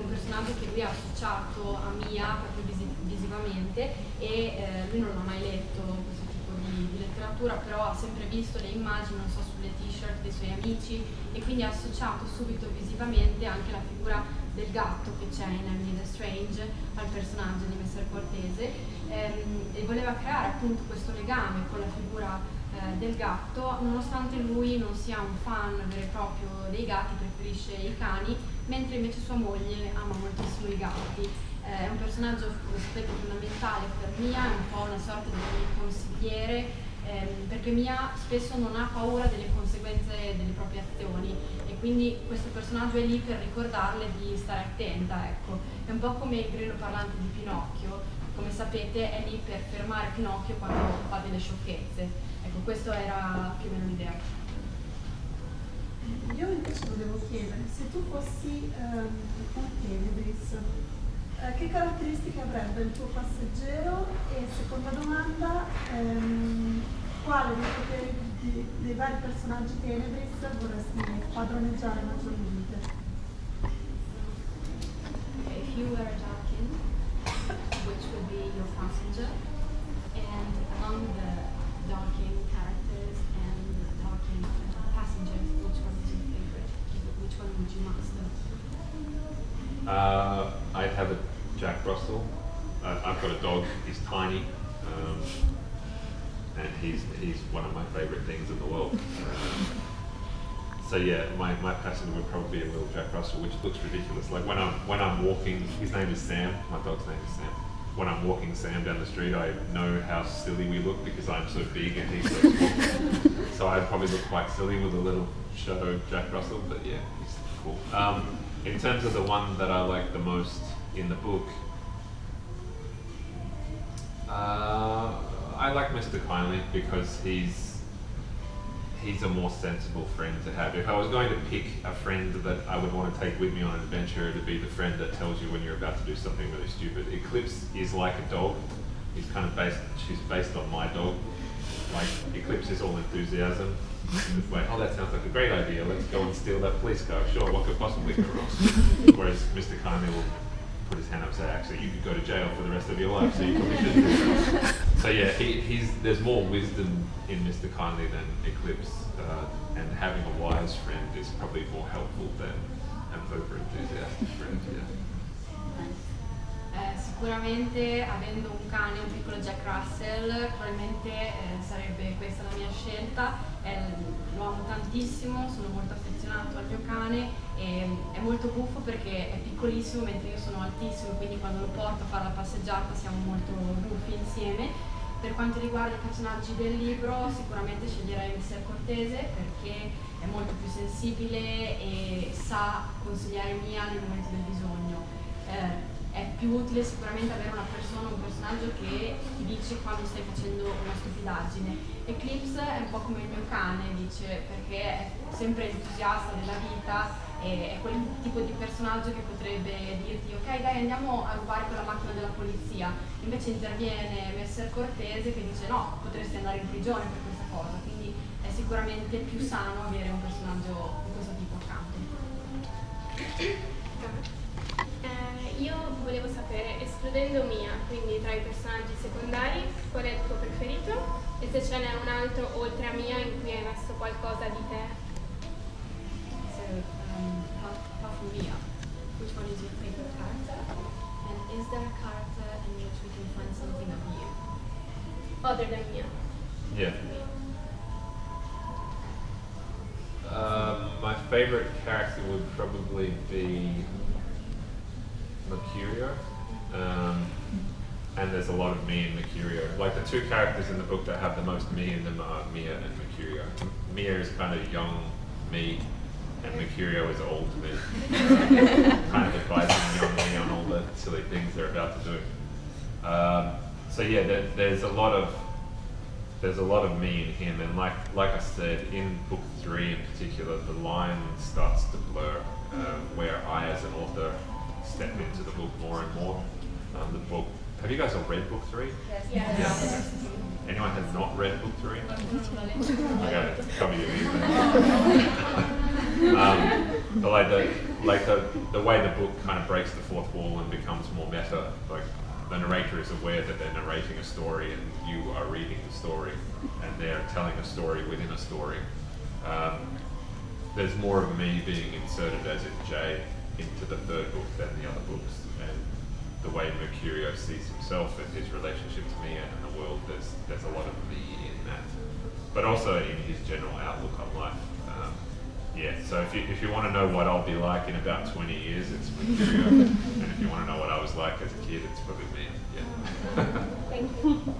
un personaggio che lui ha associato a Mia proprio visivamente, e lui non ha mai letto questo tipo di letteratura, però ha sempre visto le immagini, non so, sulle t-shirt dei suoi amici, e quindi ha associato subito visivamente anche la figura del gatto che c'è in Emily the Strange al personaggio di Messer Cortese, e voleva creare appunto questo legame con la figura del gatto, nonostante lui non sia un fan vero e proprio dei gatti, preferisce i cani, mentre invece sua moglie ama moltissimo i gatti. È un personaggio, come sapete, fondamentale per Mia, è un po' una sorta di consigliere, perché Mia spesso non ha paura delle conseguenze delle proprie azioni, e quindi questo personaggio è lì per ricordarle di stare attenta, ecco. È un po' come il grillo parlante di Pinocchio, come sapete è lì per fermare Pinocchio quando fa delle sciocchezze. Ecco, questa era più o meno l'idea. Io invece volevo chiedere, se tu fossi un tenebris, che caratteristiche avrebbe il tuo passeggero, e seconda domanda, quale dei poteri dei vari personaggi tenebris vorresti padroneggiare maggiormente? If you were a darkin, which would be your passenger, and among the darkin characters and darkin passengers, which one is your favorite? Which one would you master? I'd have a Jack Russell. I've got a dog. He's tiny, and he's one of my favorite things in the world. So yeah, my passenger would probably be a little Jack Russell, which looks ridiculous. Like when I'm walking, his name is Sam. My dog's name is Sam. when I'm walking Sam down the street, I know how silly we look because I'm so big and he's so small. So I probably look quite silly with a little shadow Jack Russell, but yeah, he's cool. In terms of the one that I like the most in the book, I like Mr. Kindly because he's a more sensible friend to have. If I was going to pick a friend that I would want to take with me on an adventure, it'd be the friend that tells you when you're about to do something really stupid. Eclipse is like a dog. She's based on my dog. Like, Eclipse is all enthusiasm. It's like, oh, that sounds like a great idea. Let's go and steal that police car. Sure, what could possibly go wrong? Whereas Mr. Kindly will put his hand up and say, actually, you could go to jail for the rest of your life, so you probably shouldn't do that. So yeah, there's more wisdom in Mr. Kindly than Eclipse, and having a wise friend is probably more helpful than an over-enthusiastic friend, yeah. Sicuramente avendo un cane, un piccolo Jack Russell, probabilmente sarebbe questa la mia scelta. Lo amo tantissimo, sono molto affezionato al mio cane e è molto buffo perché è piccolissimo mentre io sono altissimo, quindi quando lo porto a fare la passeggiata siamo molto buffi insieme. Per quanto riguarda i personaggi del libro, sicuramente sceglierei Messer Cortese perché è molto più sensibile e sa consigliare Mia nel momento del bisogno. È più utile sicuramente avere una persona, un personaggio che ti dice quando stai facendo una stupidaggine. Eclipse è un po' come il mio cane, dice, perché è sempre entusiasta della vita e è quel tipo di personaggio che potrebbe dirti ok dai andiamo a rubare quella macchina della polizia, invece interviene Messer Cortese che dice no, potresti andare in prigione per questa cosa, quindi è sicuramente più sano avere un personaggio di questo tipo accanto. Io volevo sapere, escludendo Mia, quindi tra i personaggi secondari, qual è il tuo preferito? E se ce n'è un altro oltre a Mia in cui hai messo qualcosa di te? So, apart from Mia, which one is your favorite character? And is there a character in which we can find something of you? Other than Mia. Yeah. My favorite character would probably be Mercurio, and there's a lot of me in Mercurio. Like the two characters in the book that have the most me in them are Mia and Mercurio. Mia is kind of young me, and Mercurio is old me. Kind of advising young me on all the silly things they're about to do. So yeah, there's a lot of me in him, and like I said, in book 3 in particular, the line starts to blur, where I as an author step into the book more and more. The book. Have you guys all read book 3? Yes. Yes. Anyone has not read book 3? Okay, cover your ears. But the way the book kind of breaks the fourth wall and becomes more meta. Like the narrator is aware that they're narrating a story and you are reading the story, and they're telling a story within a story. There's more of me being inserted as in Jay into the third book than the other books, and the way Mercurio sees himself and his relationship to Mia and the world, there's a lot of me in that, but also in his general outlook on life. Yeah, so if you want to know what I'll be like in about 20 years, it's Mercurio, and if you want to know what I was like as a kid, it's probably me. Yeah. Thank you.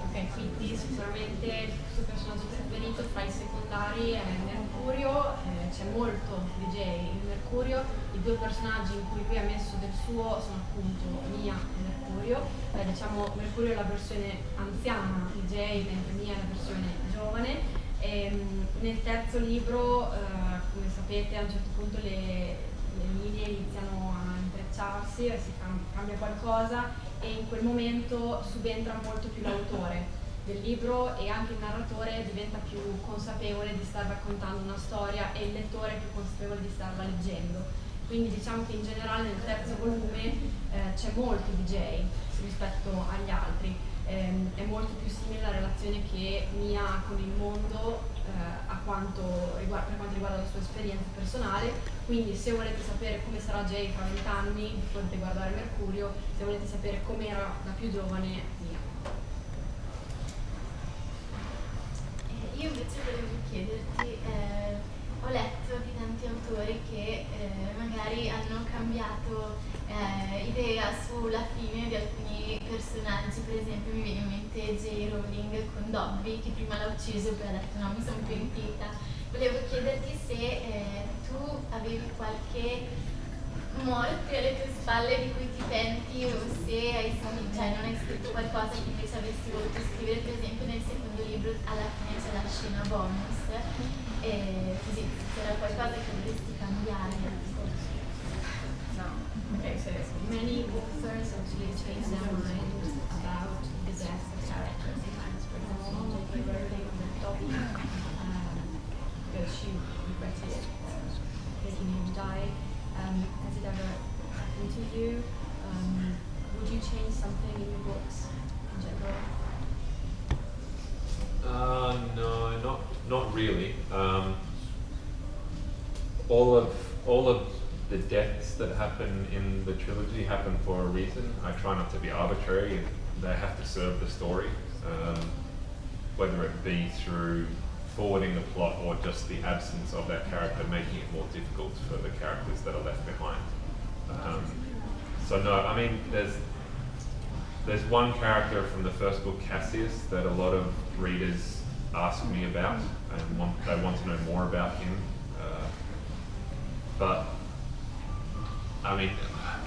Ok, quindi sicuramente il suo personaggio preferito fra i secondari è Mercurio, c'è molto di Jay in Mercurio, i due personaggi in cui lui ha messo del suo sono appunto Mia e Mercurio, diciamo Mercurio è la versione anziana di Jay mentre Mia è la versione giovane. Nel terzo libro, come sapete, a un certo punto le linee iniziano a intrecciarsi e si cambia qualcosa, e in quel momento subentra molto più l'autore del libro e anche il narratore diventa più consapevole di star raccontando una storia e il lettore è più consapevole di starla leggendo. Quindi diciamo che in generale nel terzo volume c'è molto di Jay rispetto agli altri. È molto più simile la relazione che Mia ha con il mondo per quanto riguarda la sua esperienza personale, quindi se volete sapere come sarà Jay fra 20 anni potete guardare Mercurio, se volete sapere com'era da più giovane Mia. Io invece volevo chiederti, ho letto di tanti autori che magari hanno cambiato idea sulla fine di alcuni ucciso, poi ho detto no, mi sono pentita. Volevo chiederti se tu avevi qualche morte alle tue spalle di cui ti penti, o se non hai scritto qualcosa che invece avresti voluto scrivere, per esempio nel secondo libro alla fine c'è la scena bonus, così se c'era qualcosa che vorresti cambiare. No. Okay, so many authors actually change their mind about the death of characters. Sometimes, for example, Jay Kristoff on the topic because she regretted letting him die. Has it ever happened to you? Would you change something in your books in general? No, not really. All of the deaths that happen in the trilogy happen for a reason. I try not to be arbitrary, and they have to serve the story, whether it be through forwarding the plot or just the absence of that character, making it more difficult for the characters that are left behind. So no, I mean, there's one character from the first book, Cassius, that a lot of readers ask me about, and they want to know more about him. But I mean,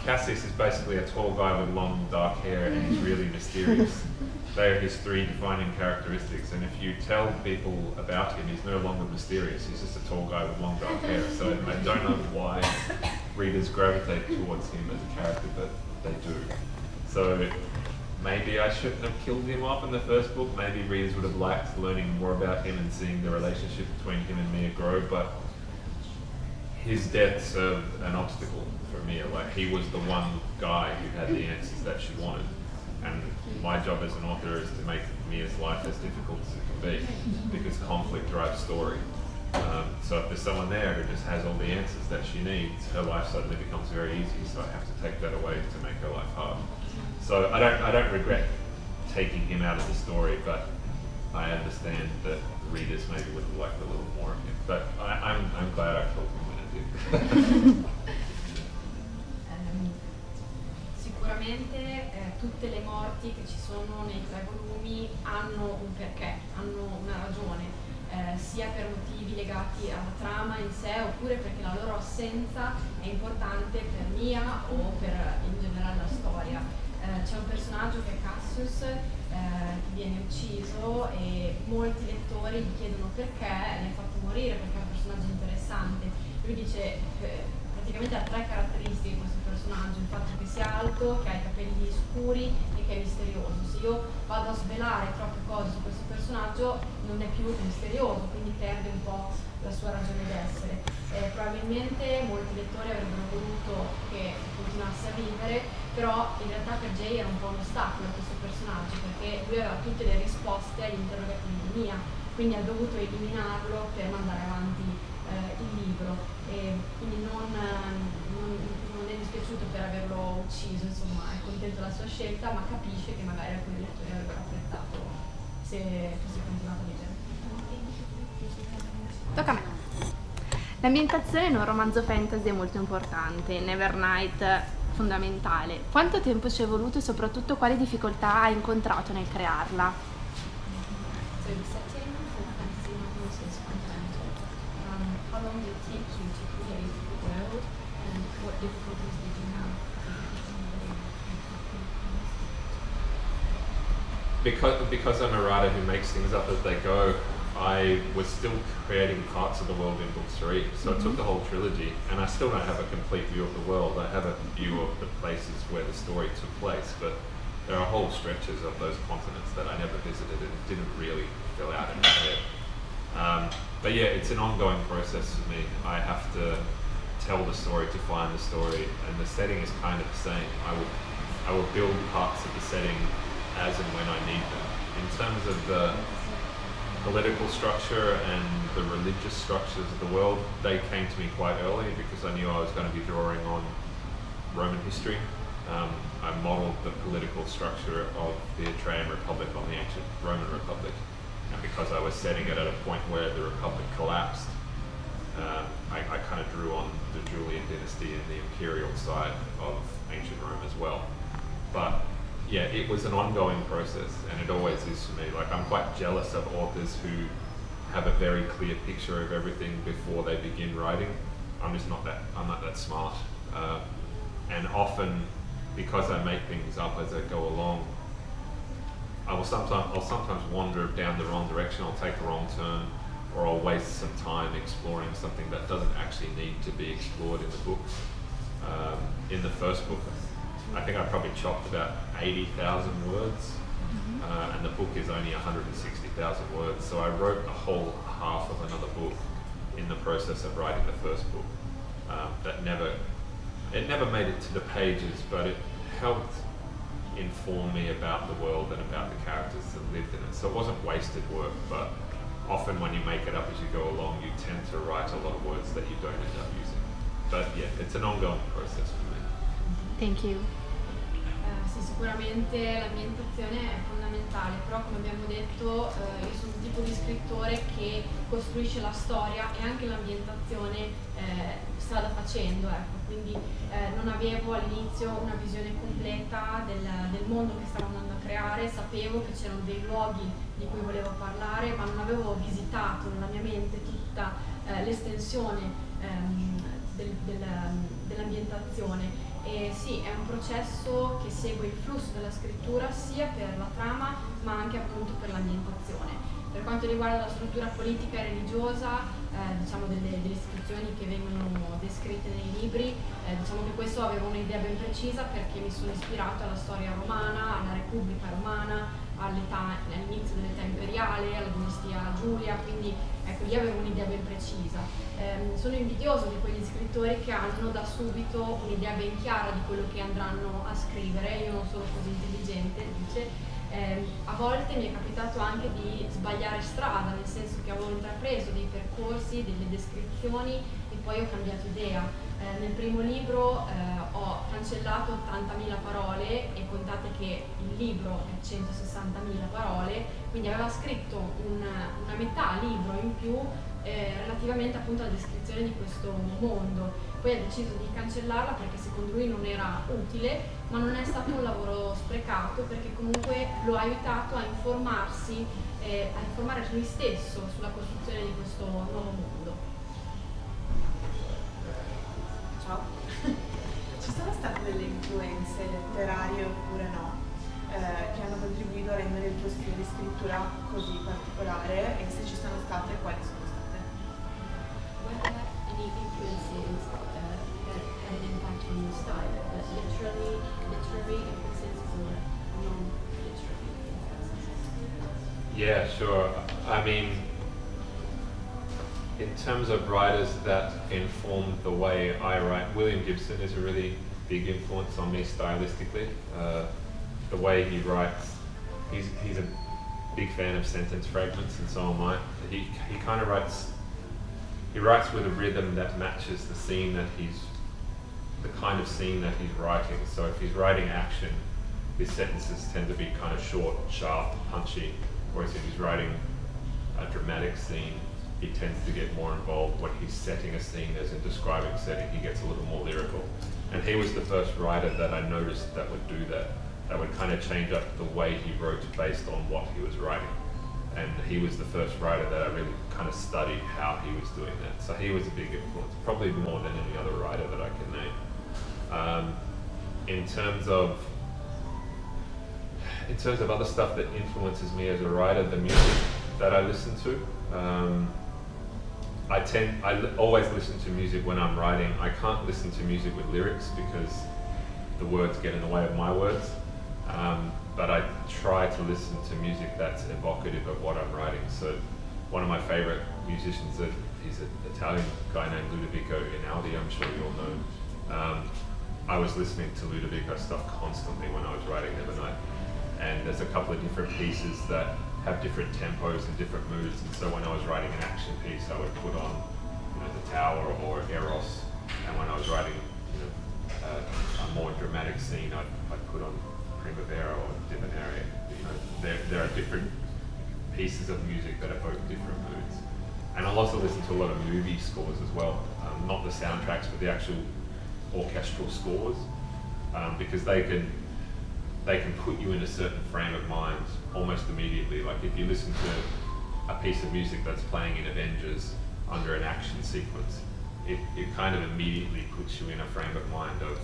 Cassius is basically a tall guy with long dark hair, and he's really mysterious. They are his three defining characteristics, and if you tell people about him, he's no longer mysterious. He's just a tall guy with long dark hair. So I don't know why readers gravitate towards him as a character, but they do. So maybe I shouldn't have killed him off in the first book. Maybe readers would have liked learning more about him and seeing the relationship between him and Mia grow, but his death served an obstacle for Mia. Like, he was the one guy who had the answers that she wanted. And my job as an author is to make Mia's life as difficult as it can be, because conflict drives story. So if there's someone there who just has all the answers that she needs, her life suddenly becomes very easy. So I have to take that away to make her life hard. So I don't regret taking him out of the story, but I understand that readers maybe would have liked a little more of him. But I'm glad I killed him when I did. Sicuramente tutte le morti che ci sono nei 3 volumi hanno un perché, hanno una ragione, sia per motivi legati alla trama in sé, oppure perché la loro assenza è importante per Mia o per in generale la storia. C'è un personaggio che è Cassius che viene ucciso e molti lettori gli chiedono perché l'hai fatto morire, perché è un personaggio interessante. Lui dice praticamente ha 3 caratteristiche questo personaggio: il fatto che sia alto, che ha i capelli scuri e che è misterioso. Se io vado a svelare troppe cose su questo personaggio non è più misterioso, quindi perde un po' la sua ragione d'essere. Probabilmente molti lettori avrebbero voluto che continuasse a vivere, però in realtà per Jay era un po' un ostacolo questo personaggio, perché lui aveva tutte le risposte agli interrogativi di Mia, quindi ha dovuto eliminarlo per mandare avanti il libro, e quindi non è dispiaciuto per averlo ucciso, insomma è contento della sua scelta, ma capisce che magari alcuni lettori avrebbero apprezzato se fosse continuato a vivere. Tocca a me. L'ambientazione in un romanzo fantasy è molto importante, Nevernight fondamentale. Quanto tempo ci è voluto e soprattutto quali difficoltà hai incontrato nel crearla? So the setting for fantasy novels is fundamental. How long did it take you to create the world, and what difficulties did you have? Because I'm a writer who makes things up as they go, I was still creating parts of the world in book 3, so it took the whole trilogy, and I still don't have a complete view of the world. I have a view of the places where the story took place, but there are whole stretches of those continents that I never visited and didn't really fill out in my head. But yeah, it's an ongoing process for me. I have to tell the story to find the story, and the setting is kind of the same. I will build parts of the setting as and when I need them. In terms of the political structure and the religious structures of the world, they came to me quite early because I knew I was going to be drawing on Roman history. I modelled the political structure of the Etruscan Republic on the ancient Roman Republic, and because I was setting it at a point where the Republic collapsed, I kind of drew on the Julian dynasty and the imperial side of ancient Rome as well. But yeah, it was an ongoing process, and it always is for me. Like, I'm quite jealous of authors who have a very clear picture of everything before they begin writing. I'm not that smart. And often, because I make things up as I go along, I'll sometimes wander down the wrong direction, I'll take the wrong turn, or I'll waste some time exploring something that doesn't actually need to be explored in the book. In the first book, I think I probably chopped about 80,000 words, and the book is only 160,000 words, so I wrote a whole half of another book in the process of writing the first book. It never made it to the pages, but it helped inform me about the world and about the characters that lived in it. So it wasn't wasted work, but often when you make it up as you go along, you tend to write a lot of words that you don't end up using. But yeah, it's an ongoing process for me. Thank you. Sì, sicuramente l'ambientazione è fondamentale, però come abbiamo detto io sono un tipo di scrittore che costruisce la storia e anche l'ambientazione strada facendo, ecco. Quindi non avevo all'inizio una visione completa del mondo che stavo andando a creare, sapevo che c'erano dei luoghi di cui volevo parlare, ma non avevo visitato nella mia mente tutta l'estensione dell'ambientazione. E sì, è un processo che segue il flusso della scrittura sia per la trama ma anche appunto per l'ambientazione. Per quanto riguarda la struttura politica e religiosa, diciamo delle istituzioni che vengono descritte nei libri, diciamo che questo avevo un'idea ben precisa perché mi sono ispirata alla storia romana, alla Repubblica romana, all'inizio dell'età imperiale, alla dinastia Giulia, quindi ecco, lì avevo un'idea ben precisa. Sono invidioso di quegli scrittori che hanno da subito un'idea ben chiara di quello che andranno a scrivere. Io non sono così intelligente, dice. A volte mi è capitato anche di sbagliare strada, nel senso che avevo intrapreso dei percorsi, delle descrizioni e poi ho cambiato idea. Nel primo libro ho cancellato 80.000 parole e contate che il libro è 160.000 parole, quindi aveva scritto una metà libro in più relativamente appunto alla descrizione di questo mondo. Poi ha deciso di cancellarla perché secondo lui non era utile, ma non è stato un lavoro sprecato perché comunque lo ha aiutato a informarsi, a informare lui stesso sulla costruzione di questo nuovo mondo. Ciao. Ci sono state delle influenze letterarie oppure no, che hanno contribuito a rendere il tuo stile di scrittura così particolare, e se ci sono state, quali sono state? Were there any influences that had an impact on your style? Literary influences or non-literary influences? Yeah, sure. I mean, in terms of writers that informed the way I write, William Gibson is a really big influence on me stylistically. The way he writes, he's a big fan of sentence fragments, and so am I. He kind of writes with a rhythm that matches the scene that the kind of scene that he's writing. So if he's writing action, his sentences tend to be kind of short, sharp, punchy, whereas if he's writing a dramatic scene, he tends to get more involved. When he's setting a scene, as in describing setting, he gets a little more lyrical. And he was the first writer that I noticed that would do that would kind of change up the way he wrote based on what he was writing. And he was the first writer that I really kind of studied how he was doing that. So he was a big influence, probably more than any other writer that I can name. In terms of other stuff that influences me as a writer, the music that I listen to. I always listen to music when I'm writing. I can't listen to music with lyrics because the words get in the way of my words. But I try to listen to music that's evocative of what I'm writing. So one of my favorite musicians, he's an Italian guy named Ludovico Einaudi, I'm sure you all know. I was listening to Ludovico stuff constantly when I was writing Nevernight. And there's a couple of different pieces that have different tempos and different moods. And so when I was writing an action piece, I would put on, The Tower or Eros. And when I was writing, a more dramatic scene, I'd put on Primavera or Divinare. There are different pieces of music that evoke different moods. And I'll also listen to a lot of movie scores as well. Not the soundtracks, but the actual orchestral scores, because they can they can put you in a certain frame of mind almost immediately. Like if you listen to a piece of music that's playing in Avengers under an action sequence, it kind of immediately puts you in a frame of mind of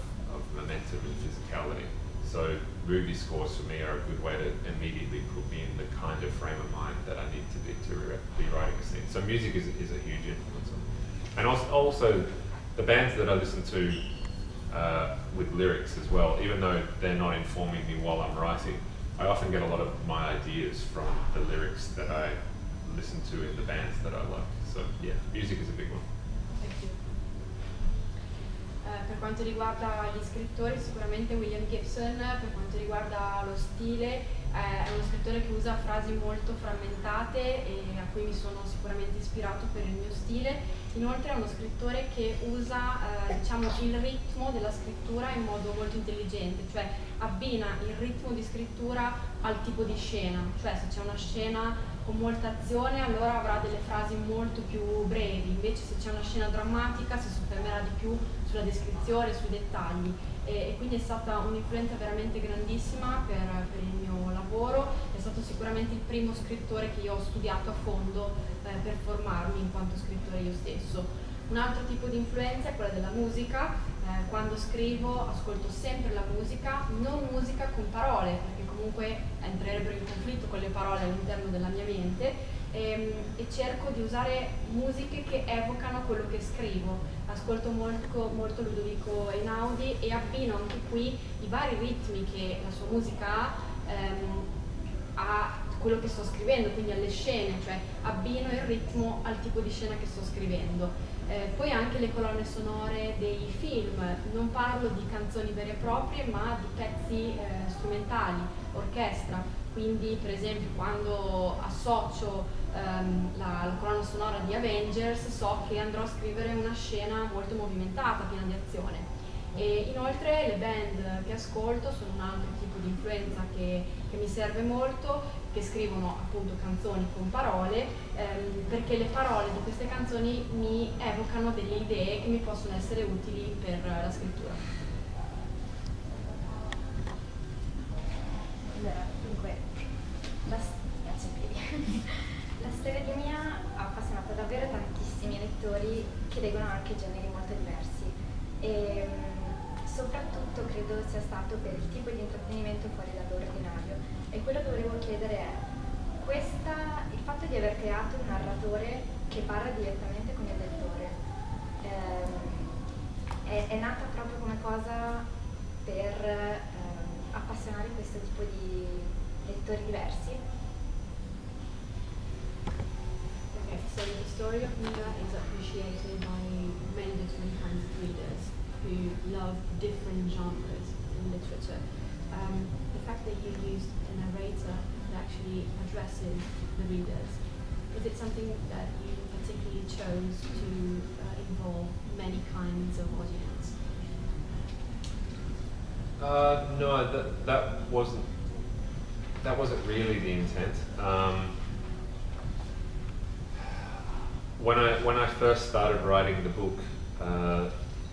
momentum and physicality. So movie scores for me are a good way to immediately put me in the kind of frame of mind that I need to be writing a scene. So music is a huge influence on me. And also the bands that I listen to with lyrics as well, even though they're not informing me while I'm writing, I often get a lot of my ideas from the lyrics that I listen to in the bands that I like. So yeah, music is a big one. Per quanto riguarda gli scrittori, sicuramente William Gibson. Per quanto riguarda lo stile, è uno scrittore che usa frasi molto frammentate e a cui mi sono sicuramente ispirato per il mio stile. Inoltre è uno scrittore che usa diciamo, il ritmo della scrittura in modo molto intelligente, cioè abbina il ritmo di scrittura al tipo di scena, cioè se c'è una scena con molta azione allora avrà delle frasi molto più brevi, invece se c'è una scena drammatica si soffermerà di più sulla descrizione, sui dettagli, e quindi è stata un'influenza veramente grandissima per il mio lavoro. È stato sicuramente il primo scrittore che io ho studiato a fondo per formarmi in quanto scrittore io stesso. Un altro tipo di influenza è quella della musica. Quando scrivo ascolto sempre la musica, non musica con parole, perché comunque entrerebbero in conflitto con le parole all'interno della mia mente, e cerco di usare musiche che evocano quello che scrivo. Ascolto molto Ludovico Einaudi e abbino anche qui i vari ritmi che la sua musica ha a quello che sto scrivendo, quindi alle scene, cioè abbino il ritmo al tipo di scena che sto scrivendo. Poi anche le colonne sonore dei film, non parlo di canzoni vere e proprie ma di pezzi strumentali, orchestra, quindi per esempio quando associo la colonna sonora di Avengers so che andrò a scrivere una scena molto movimentata, piena di azione. E inoltre le band che ascolto sono un altro tipo di influenza che mi serve molto, che scrivono appunto canzoni con parole, perché le parole di queste canzoni mi evocano delle idee che mi possono essere utili per la scrittura. Allora, dunque, la storia di Mia ha appassionato davvero tantissimi lettori che leggono anche generi molto diversi e soprattutto credo sia stato per il tipo di intrattenimento fuori dall'ordinario. E quello che volevo chiedere è, il fatto di aver creato un narratore che parla direttamente con il lettore, è nata proprio come cosa per appassionare questo tipo di lettori diversi? Okay, so the story of Mia is appreciated by many different kinds of readers who love different genres in literature. The fact that you used a narrator that actually addresses the readers, is it something that you particularly chose to involve many kinds of audience? No, that wasn't really the intent. When I first started writing the book,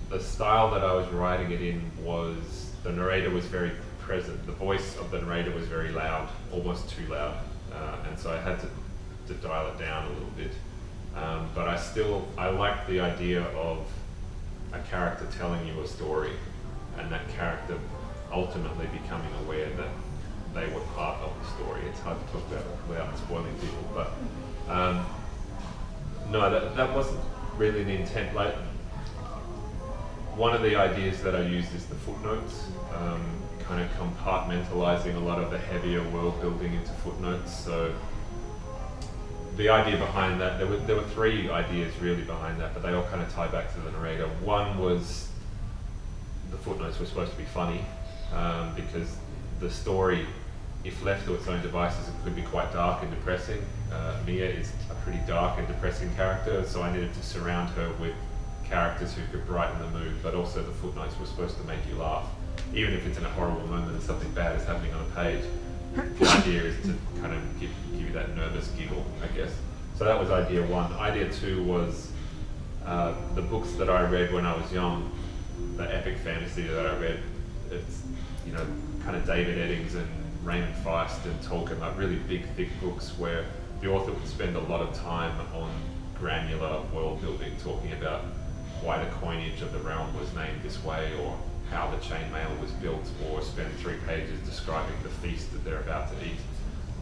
the style that I was writing it in was the narrator was very present. The voice of the narrator was very loud, almost too loud, and so I had to dial it down a little bit. But I liked the idea of a character telling you a story, and that character ultimately becoming aware that they were part of the story. It's hard to talk about without spoiling people, but no, that wasn't really the intent. Like, one of the ideas that I used is the footnotes, kind of compartmentalizing a lot of the heavier world building into footnotes. So the idea behind that, there were three ideas really behind that, but they all kind of tie back to the narrator. One was the footnotes were supposed to be funny, because the story, if left to its own devices, it could be quite dark and depressing. Mia is a pretty dark and depressing character, so I needed to surround her with characters who could brighten the mood, but also the footnotes were supposed to make you laugh. Even if it's in a horrible moment and something bad is happening on a page, the idea is to kind of give you that nervous giggle, I guess. So that was idea one. Idea two was the books that I read when I was young, the epic fantasy that I read it's, you know, kind of David Eddings and Raymond Feist and Tolkien, like really big, thick books where the author would spend a lot of time on granular world building, talking about why the coinage of the realm was named this way, or how the chainmail was built, or spend 3 pages describing the feast that they're about to eat.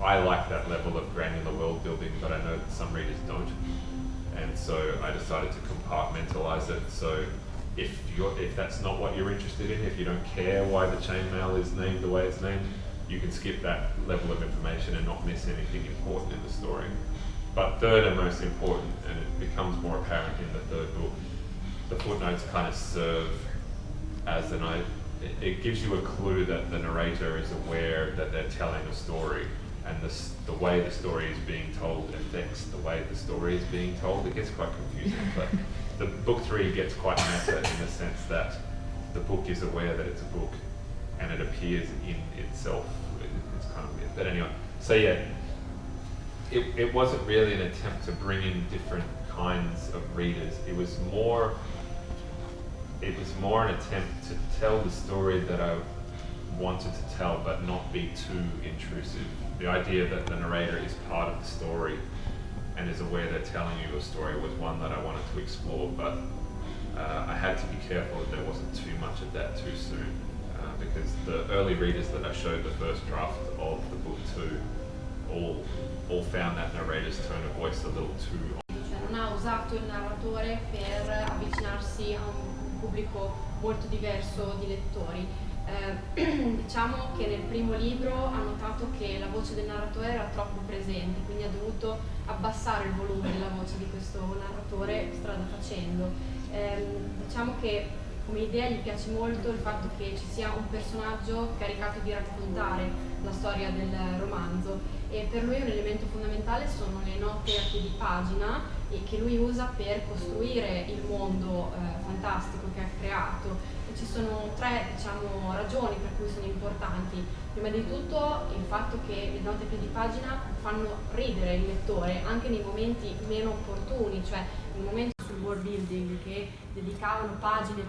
I like that level of granular world building, but I know that some readers don't. And so I decided to compartmentalize it. So if that's not what you're interested in, if you don't care why the chainmail is named the way it's named, you can skip that level of information and not miss anything important in the story. But third and most important, and it becomes more apparent in the third book, the footnotes kind of serve as it gives you a clue that the narrator is aware that they're telling a story, and the way the story is being told affects the way the story is being told. It gets quite confusing, but the book 3 gets quite meta in the sense that the book is aware that it's a book, and it appears in itself. It's kind of weird, but anyway. So yeah, it wasn't really an attempt to bring in different kinds of readers. It was more an attempt to tell the story that I wanted to tell, but not be too intrusive. The idea that the narrator is part of the story and is aware they're telling you a story was one that I wanted to explore, but I had to be careful that there wasn't too much of that too soon, because the early readers that I showed the first draft of the book to all found that narrator's tone of voice a little too. Non ha usato il narratore per avvicinarsi a un pubblico molto diverso di lettori. Diciamo che nel primo libro ha notato che la voce del narratore era troppo presente, quindi ha dovuto abbassare il volume della voce di questo narratore strada facendo. Diciamo che come idea gli piace molto il fatto che ci sia un personaggio caricato di raccontare la storia del romanzo, e per lui un elemento fondamentale sono le note a piedi pagina che lui usa per costruire il mondo fantastico che ha creato. Ci sono 3 ragioni per cui sono importanti. Prima di tutto il fatto che le note a piedi pagina fanno ridere il lettore anche nei momenti meno opportuni, cioè nei momenti sul world building che dedicavano pagine e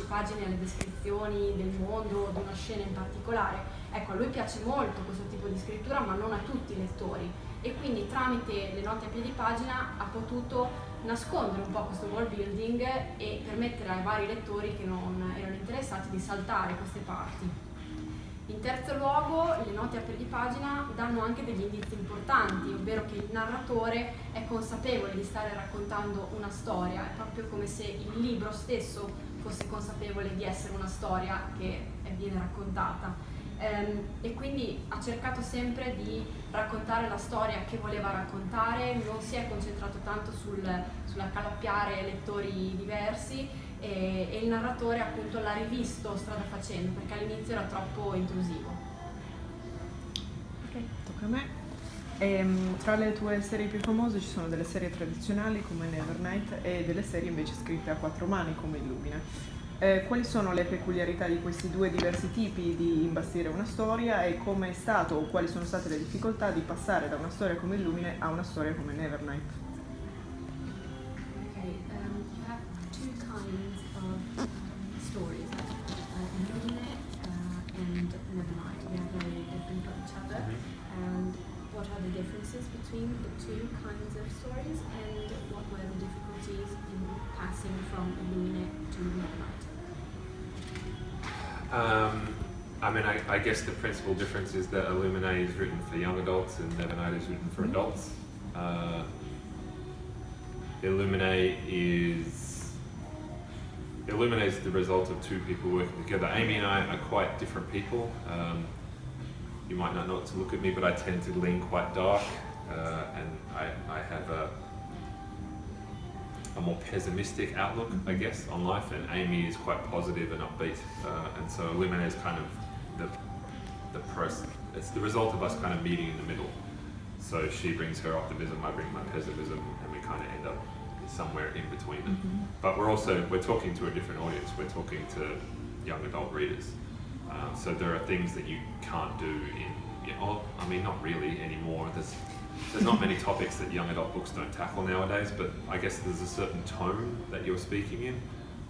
pagine alle descrizioni del mondo o di una scena in particolare. Ecco, a lui piace molto questo tipo di scrittura, ma non a tutti i lettori, e quindi tramite le note a piedi pagina ha potuto nascondere un po' questo world building e permettere ai vari lettori che non erano interessati di saltare queste parti. In terzo luogo, le note a piedi pagina danno anche degli indizi importanti, ovvero che il narratore è consapevole di stare raccontando una storia, è proprio come se il libro stesso fosse consapevole di essere una storia che viene raccontata. E quindi ha cercato sempre di raccontare la storia che voleva raccontare, non si è concentrato tanto sull'accalappiare lettori diversi, e il narratore appunto l'ha rivisto strada facendo, perché all'inizio era troppo intrusivo. Ok, tocca a me. Tra le tue serie più famose ci sono delle serie tradizionali come Nevernight e delle serie invece scritte a 4 mani come Illumina. Quali sono le peculiarità di questi 2 diversi tipi di imbastire una storia, e come è stato o quali sono state le difficoltà di passare da una storia come Illumine a una storia come Nevernight? Okay, you have 2 kinds of stories, Illumine and Nevernight. They are very different from each other. And what are the differences between the 2 kinds of stories, and what were the difficulties in passing from Illumine to Nevernight? I guess the principal difference is that Illumine is written for young adults and Nevernight is written for adults. Illumine is the result of 2 people working together. Amy and I are quite different people. You might not know it to look at me, but I tend to lean quite dark, and I have a more pessimistic outlook, I guess, on life, and Amy is quite positive and upbeat, and so Illumine is kind of the process. It's the result of us kind of meeting in the middle. So she brings her optimism, I bring my pessimism, and we kind of end up somewhere in between them. But we're talking to a different audience. We're talking to young adult readers. So there are things that you can't do not really anymore. There's not many topics that young adult books don't tackle nowadays, but I guess there's a certain tone that you're speaking in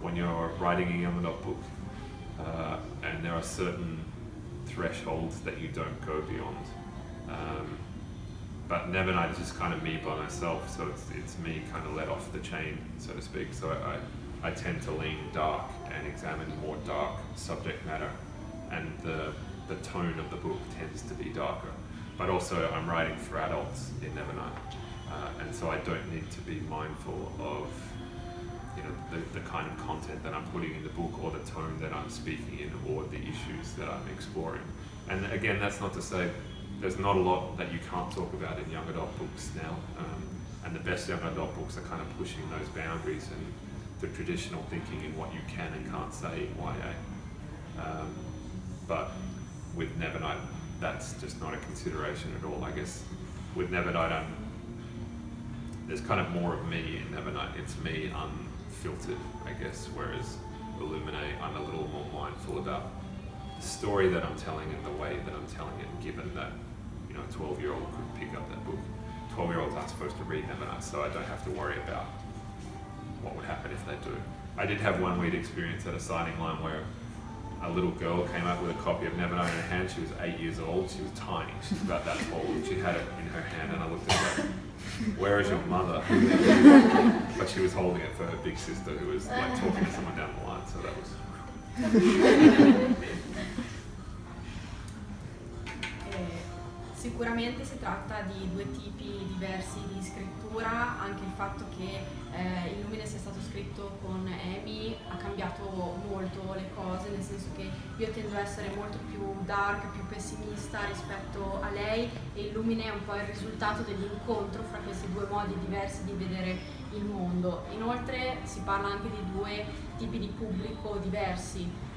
when you're writing a young adult book. and there are certain thresholds that you don't go beyond. But Never Night is just kind of me by myself, so it's me kind of let off the chain, so to speak. So I tend to lean dark and examine more dark subject matter, and the tone of the book tends to be darker. But also I'm writing for adults in Never Night, and so I don't need to be mindful of the kind of content that I'm putting in the book, or the tone that I'm speaking in, or the issues that I'm exploring. And again, that's not to say there's not a lot that you can't talk about in young adult books now, and the best young adult books are kind of pushing those boundaries and the traditional thinking in what you can and can't say in YA. But with Never Night, that's just not a consideration at all. I guess with Never Night, there's kind of more of me in Never Night. It's me unfiltered, I guess, whereas Illuminate, I'm a little more mindful about the story that I'm telling and the way that I'm telling it, given that a 12-year-old could pick up that book. 12-year-olds aren't supposed to read Never Night, so I don't have to worry about what would happen if they do. I did have one weird experience at a signing line where a little girl came up with a copy of Never Night in her hand. She was 8 years old, she was tiny, she was about that tall, and she had it in her hand, and I looked at her, where is your mother? But she was holding it for her big sister, who was like talking to someone down the line, so that was... Sicuramente si tratta di due tipi diversi di scrittura, anche il fatto che Illumine sia stato scritto con Amy ha cambiato molto le cose, nel senso che io tendo a essere molto più dark, più pessimista rispetto a lei, e Illumine è un po' il risultato dell'incontro fra questi due modi diversi di vedere il mondo. Inoltre si parla anche di due tipi di pubblico diversi,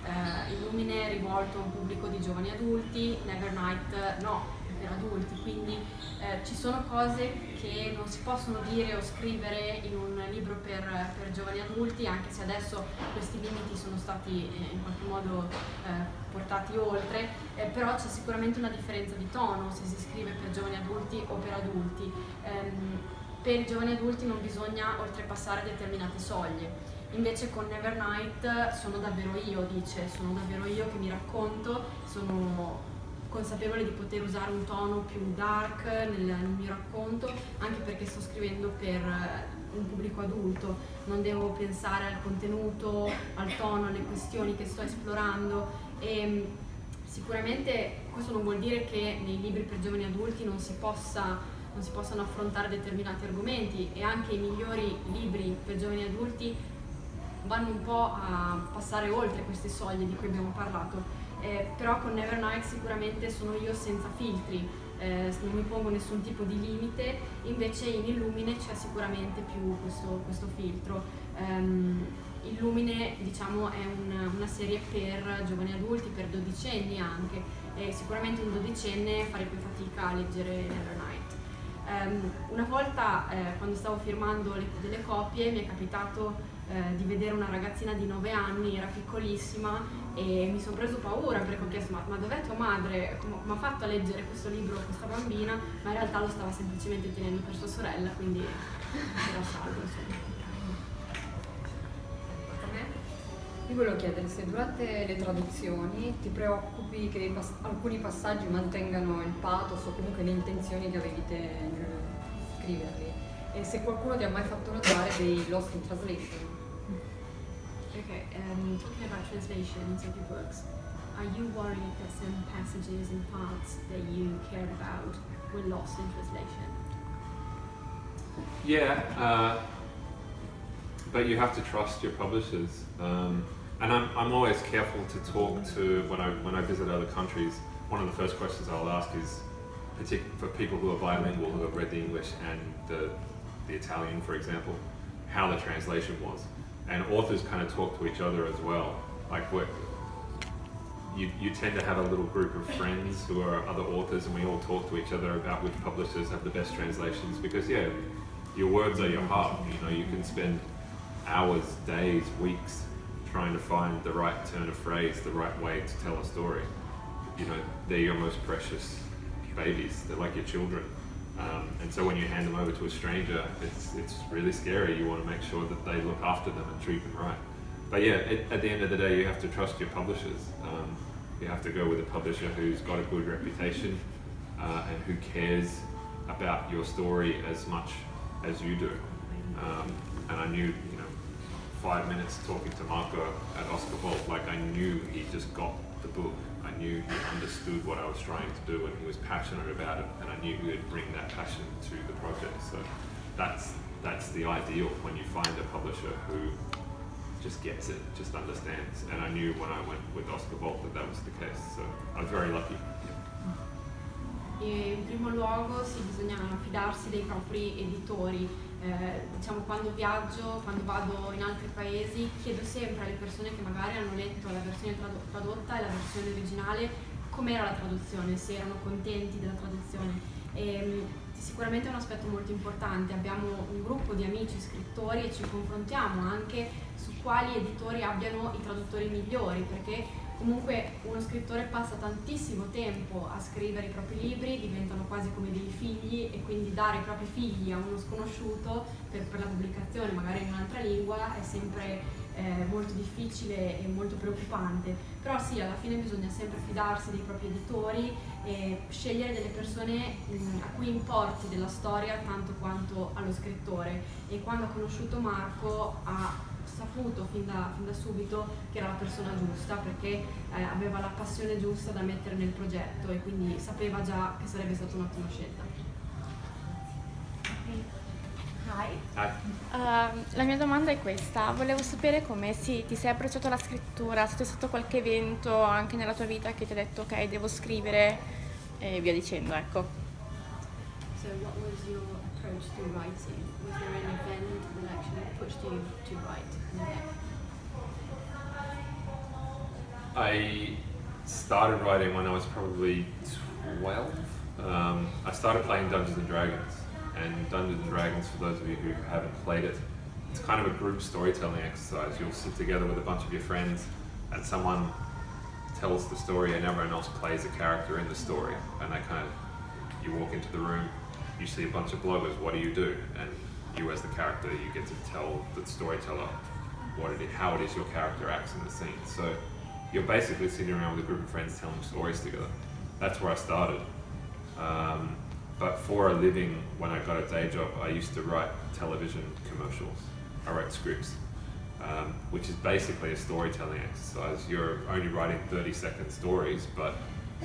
Illumine è rivolto a un pubblico di giovani adulti, Never Night no, per adulti, quindi ci sono cose che non si possono dire o scrivere in un libro per giovani adulti, anche se adesso questi limiti sono stati in qualche modo portati oltre, però c'è sicuramente una differenza di tono se si scrive per giovani adulti o per adulti. Per i giovani adulti non bisogna oltrepassare determinate soglie. Invece con Never Night sono davvero io che mi racconto, sono consapevole di poter usare un tono più dark nel mio racconto, anche perché sto scrivendo per un pubblico adulto, non devo pensare al contenuto, al tono, alle questioni che sto esplorando, e sicuramente questo non vuol dire che nei libri per giovani adulti non si possano affrontare determinati argomenti, e anche i migliori libri per giovani adulti vanno un po' a passare oltre queste soglie di cui abbiamo parlato. Però con Never Night sicuramente sono io senza filtri, non mi pongo nessun tipo di limite, invece in Illumine c'è sicuramente più questo filtro. Illumine, diciamo, è una serie per giovani adulti, per dodicenni anche, e sicuramente un dodicenne farebbe fatica a leggere Never Night. Una volta quando stavo firmando delle copie mi è capitato di vedere una ragazzina di 9 anni, era piccolissima, e mi sono preso paura perché ho chiesto ma dov'è tua madre? Come ha fatto a leggere questo libro questa bambina? Ma in realtà lo stava semplicemente tenendo per sua sorella, quindi era salvo, insomma. Io volevo chiedere se durante le traduzioni ti preoccupi che alcuni passaggi mantengano il pathos o comunque le intenzioni che avevi te nel scriverli, e se qualcuno ti ha mai fatto notare dei lost in translation. Okay, talking about translations of your books, are you worried that some passages and parts that you cared about were lost in translation? Yeah, but you have to trust your publishers. And I'm always careful to talk to, when I visit other countries, one of the first questions I'll ask is, for people who are bilingual, who have read the English and the Italian, for example, how the translation was. And authors kind of talk to each other as well. Like you tend to have a little group of friends who are other authors, and we all talk to each other about which publishers have the best translations, because yeah, your words are your heart. You can spend hours, days, weeks trying to find the right turn of phrase, the right way to tell a story. They're your most precious babies. They're like your children. And so when you hand them over to a stranger, it's really scary. You want to make sure that they look after them and treat them right. But yeah, at the end of the day, you have to trust your publishers. You have to go with a publisher who's got a good reputation and who cares about your story as much as you do. And I knew, 5 minutes talking to Marco at Oscar Bolt, like I knew he just got the book. I knew he understood what I was trying to do and he was passionate about it, and I knew he would bring that passion to the project. So that's the ideal, when you find a publisher who just gets it, just understands. And I knew when I went with Oscar Bolt that was the case, so I was very lucky. E in primo luogo bisogna fidarsi dei propri editori. Diciamo, quando viaggio, quando vado in altri paesi, chiedo sempre alle persone che magari hanno letto la versione tradotta e la versione originale com'era la traduzione, se erano contenti della traduzione. Sicuramente è un aspetto molto importante. Abbiamo un gruppo di amici scrittori e ci confrontiamo anche su quali editori abbiano i traduttori migliori, perché comunque uno scrittore passa tantissimo tempo a scrivere i propri libri, diventano quasi come dei figli, e quindi dare i propri figli a uno sconosciuto per la pubblicazione magari in un'altra lingua è sempre molto difficile e molto preoccupante. Però sì, alla fine bisogna sempre fidarsi dei propri editori e scegliere delle persone a cui importi della storia tanto quanto allo scrittore. E quando ho conosciuto Marco ha saputo fin da subito che era la persona giusta, perché aveva la passione giusta da mettere nel progetto e quindi sapeva già che sarebbe stata un'ottima scelta. La mia domanda è questa: volevo sapere come ti sei approcciato alla scrittura, se c'è stato qualche evento anche nella tua vita che ti ha detto ok, devo scrivere e via dicendo, ecco. So what was your approach to writing? Was there an event that actually pushed you to write? I started writing when I was probably 12. I started playing Dungeons & Dragons. And Dungeons & Dragons, for those of you who haven't played it, it's kind of a group storytelling exercise. You'll sit together with a bunch of your friends and someone tells the story and everyone else plays a character in the story. And you walk into the room, you see a bunch of bloggers, what do you do? And you as the character, you get to tell the storyteller how it is your character acts in the scene. So you're basically sitting around with a group of friends telling stories together. That's where I started. But for a living, when I got a day job, I used to write television commercials. I wrote scripts, which is basically a storytelling exercise. You're only writing 30-second stories, but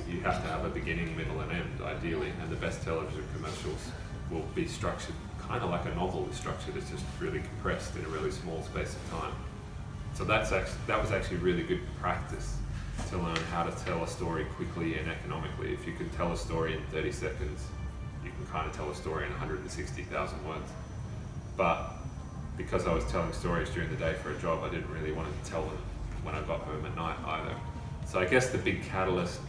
you have to have a beginning, middle, and end, ideally. And the best television commercials will be structured kind of like a novel is structured. It's just really compressed in a really small space of time. So that was actually really good practice to learn how to tell a story quickly and economically. If you can tell a story in 30 seconds, you can kind of tell a story in 160,000 words. But because I was telling stories during the day for a job, I didn't really want to tell them when I got home at night either. So I guess the big catalyst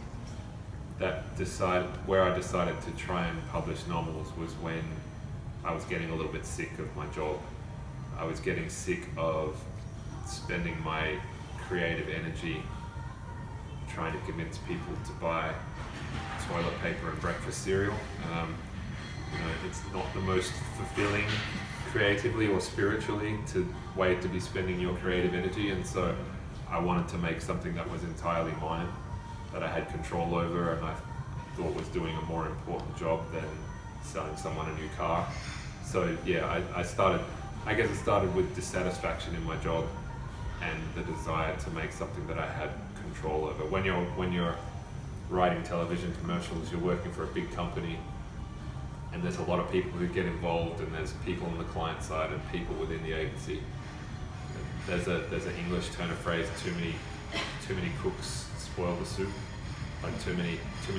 where I decided to try and publish novels was when I was getting a little bit sick of my job. I was getting sick of spending my creative energy trying to convince people to buy toilet paper and breakfast cereal. It's not the most fulfilling creatively or spiritually way to be spending your creative energy, and so I wanted to make something that was entirely mine, that I had control over, and I thought was doing a more important job than selling someone a new car. So yeah, I guess it started with dissatisfaction in my job and the desire to make something that I had control over. When you're writing television commercials, you're working for a big company, and there's a lot of people who get involved, and there's people on the client side and people within the agency. There's an English turn of phrase: too many cooks spoil the soup. Like too many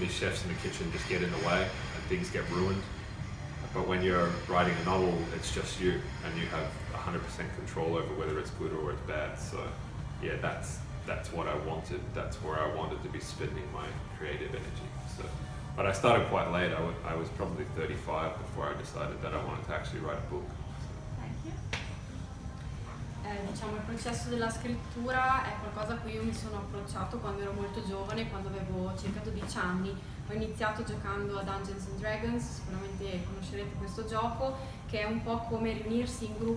chefs in the kitchen just get in the way and things get ruined. But when you're writing a novel, it's just you, and you have 100% control over whether it's good or it's bad. So yeah, that's what I wanted. That's where I wanted to be spending my creative energy. So, but I started quite late. I was probably 35 before I decided that I wanted to actually write a book. Thank you. diciamo, il processo della scrittura è qualcosa a cui io mi sono approcciato quando ero molto giovane, quando avevo circa 12 anni. Ho iniziato giocando a Dungeons and Dragons, sicuramente conoscerete questo gioco, che è un po' come riunirsi in un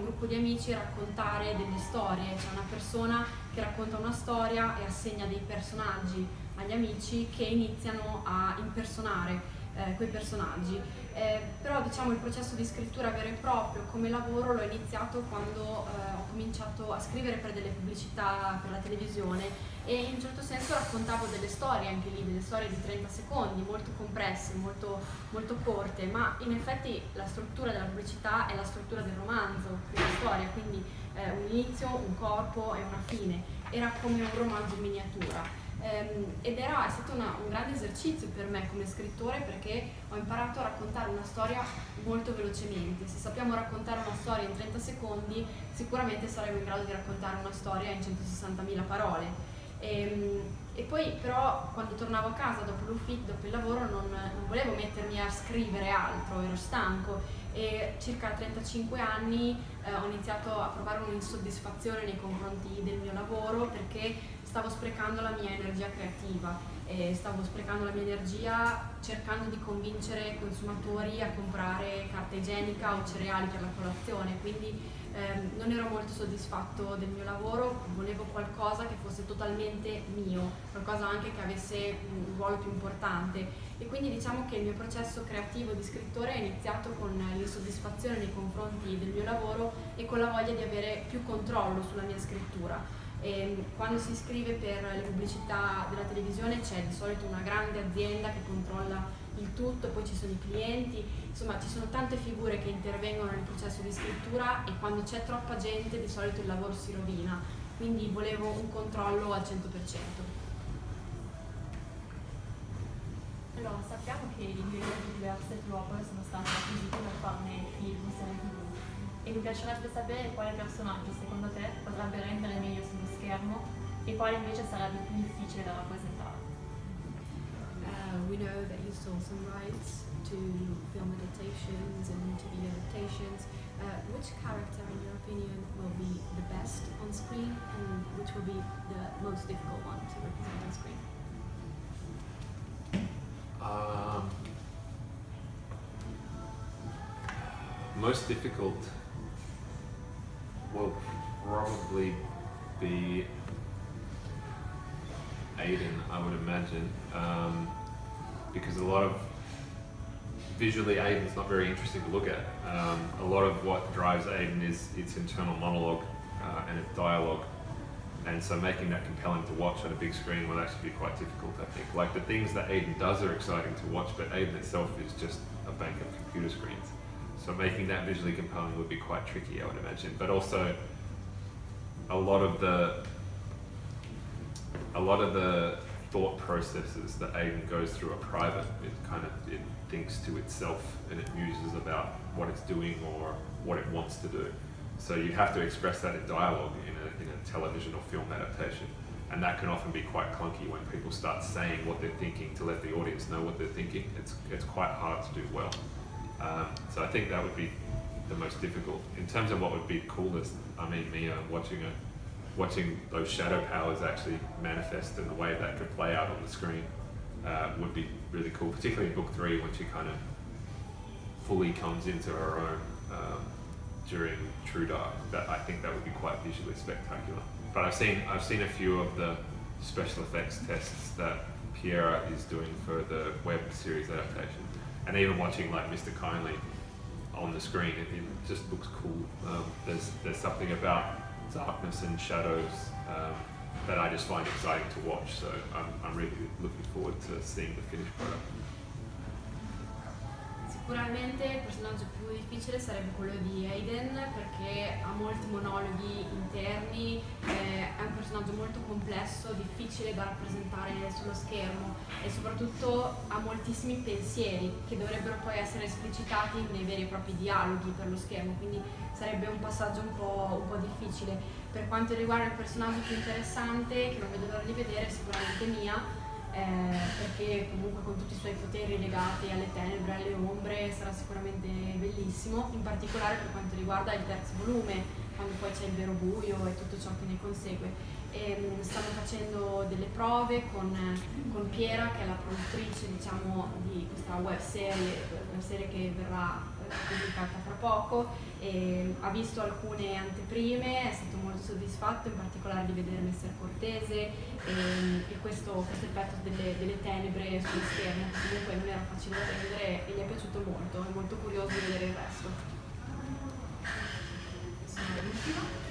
gruppo di amici e raccontare delle storie. C'è una persona che racconta una storia e assegna dei personaggi agli amici che iniziano a impersonare quei personaggi. Però diciamo il processo di scrittura vero e proprio come lavoro l'ho iniziato quando ho cominciato a scrivere per delle pubblicità per la televisione e in un certo senso raccontavo delle storie anche lì, delle storie di 30 secondi, molto compresse, molto, molto corte, ma in effetti la struttura della pubblicità è la struttura del romanzo, della storia, quindi un inizio, un corpo e una fine. Era come un romanzo in miniatura. È stato un grande esercizio per me come scrittore perché ho imparato a raccontare una storia molto velocemente. Se sappiamo raccontare una storia in 30 secondi sicuramente saremo in grado di raccontare una storia in 160.000 parole. E poi però quando tornavo a casa dopo il lavoro non volevo mettermi a scrivere altro, ero stanco e circa a 35 anni ho iniziato a provare un'insoddisfazione nei confronti del mio lavoro perché stavo sprecando la mia energia creativa e stavo sprecando la mia energia cercando di convincere i consumatori a comprare carta igienica o cereali per la colazione, quindi non ero molto soddisfatto del mio lavoro, volevo qualcosa che fosse totalmente mio, qualcosa anche che avesse un ruolo più importante e quindi diciamo che il mio processo creativo di scrittore è iniziato con l'insoddisfazione nei confronti del mio lavoro e con la voglia di avere più controllo sulla mia scrittura. E quando si scrive per le pubblicità della televisione c'è di solito una grande azienda che controlla il tutto, poi ci sono i clienti, insomma ci sono tante figure che intervengono nel processo di scrittura e quando c'è troppa gente di solito il lavoro si rovina, quindi volevo un controllo al 100%. Allora, sappiamo che ingredienti diverse e tue opere sono state acquisite per farne film, serie TV. E mi piacerebbe sapere quale personaggio secondo te potrebbe rendere meglio sullo schermo e quale invece sarebbe più difficile da rappresentare. We know that you sold some rights to film adaptations and TV adaptations. Which character, in your opinion, will be the best on screen and which will be the most difficult one to represent on screen? Most difficult will probably be Aiden, I would imagine, because visually Aiden's not very interesting to look at. A lot of what drives Aiden is its internal monologue and its dialogue, and so making that compelling to watch on a big screen will actually be quite difficult, I think. Like the things that Aiden does are exciting to watch, but Aiden itself is just a bank of computer screens. So making that visually compelling would be quite tricky, I would imagine. But also, a lot of the thought processes that Aiden goes through are private. It thinks to itself and it muses about what it's doing or what it wants to do. So you have to express that in dialogue in a television or film adaptation. And that can often be quite clunky when people start saying what they're thinking to let the audience know what they're thinking. It's quite hard to do well. So I think that would be the most difficult. In terms of what would be coolest, I mean, Mia watching those shadow powers actually manifest in the way that could play out on the screen would be really cool, particularly in book 3 when she kind of fully comes into her own during True Dark. I think that would be quite visually spectacular. But I've seen a few of the special effects tests that Piera is doing for the web series adaptation, and even watching like Mr. Kindly on the screen, it just looks cool. There's something about darkness and shadows that I just find exciting to watch. So I'm really looking forward to seeing the finished product. Sicuramente il personaggio più difficile sarebbe quello di Aiden perché ha molti monologhi interni, è un personaggio molto complesso, difficile da rappresentare sullo schermo e soprattutto ha moltissimi pensieri che dovrebbero poi essere esplicitati nei veri e propri dialoghi per lo schermo, quindi sarebbe un passaggio un po' difficile. Per quanto riguarda il personaggio più interessante, che non vedo l'ora di vedere, è sicuramente Mia, perché comunque con tutti i suoi poteri legati alle tenebre, alle ombre, sarà sicuramente bellissimo, in particolare per quanto riguarda il terzo volume, quando poi c'è il vero buio e tutto ciò che ne consegue. E stanno facendo delle prove con Piera, che è la produttrice, diciamo, di questa web serie che verrà pubblicata fra poco, e ha visto alcune anteprime, è stato molto soddisfatto, in particolare di vedere Messer Cortese e questo effetto delle tenebre sullo schermo, che comunque non era facile da rendere, e gli è piaciuto molto, è molto curioso di vedere il resto. Sono l'ultima.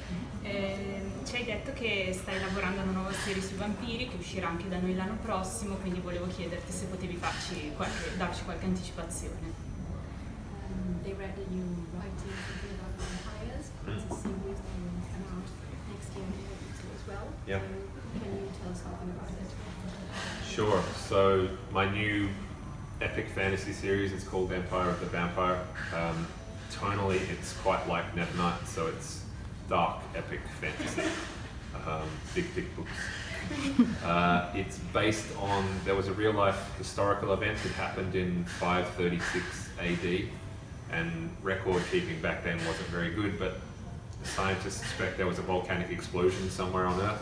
Ci hai detto che stai lavorando a una nuova serie sui vampiri che uscirà anche da noi l'anno prossimo, quindi volevo chiederti se potevi darci qualche anticipazione. They read that you writing something about vampires. It's a series that will come out next year as well. Yeah. Can you tell us something about it? Sure. So my new epic fantasy series is called Empire of the Vampire. Tonally, it's quite like Nevernight, so it's dark epic fantasy. Big books. It's based on, there was a real life historical event that happened in 536 AD, and record keeping back then wasn't very good, but the scientists suspect there was a volcanic explosion somewhere on Earth.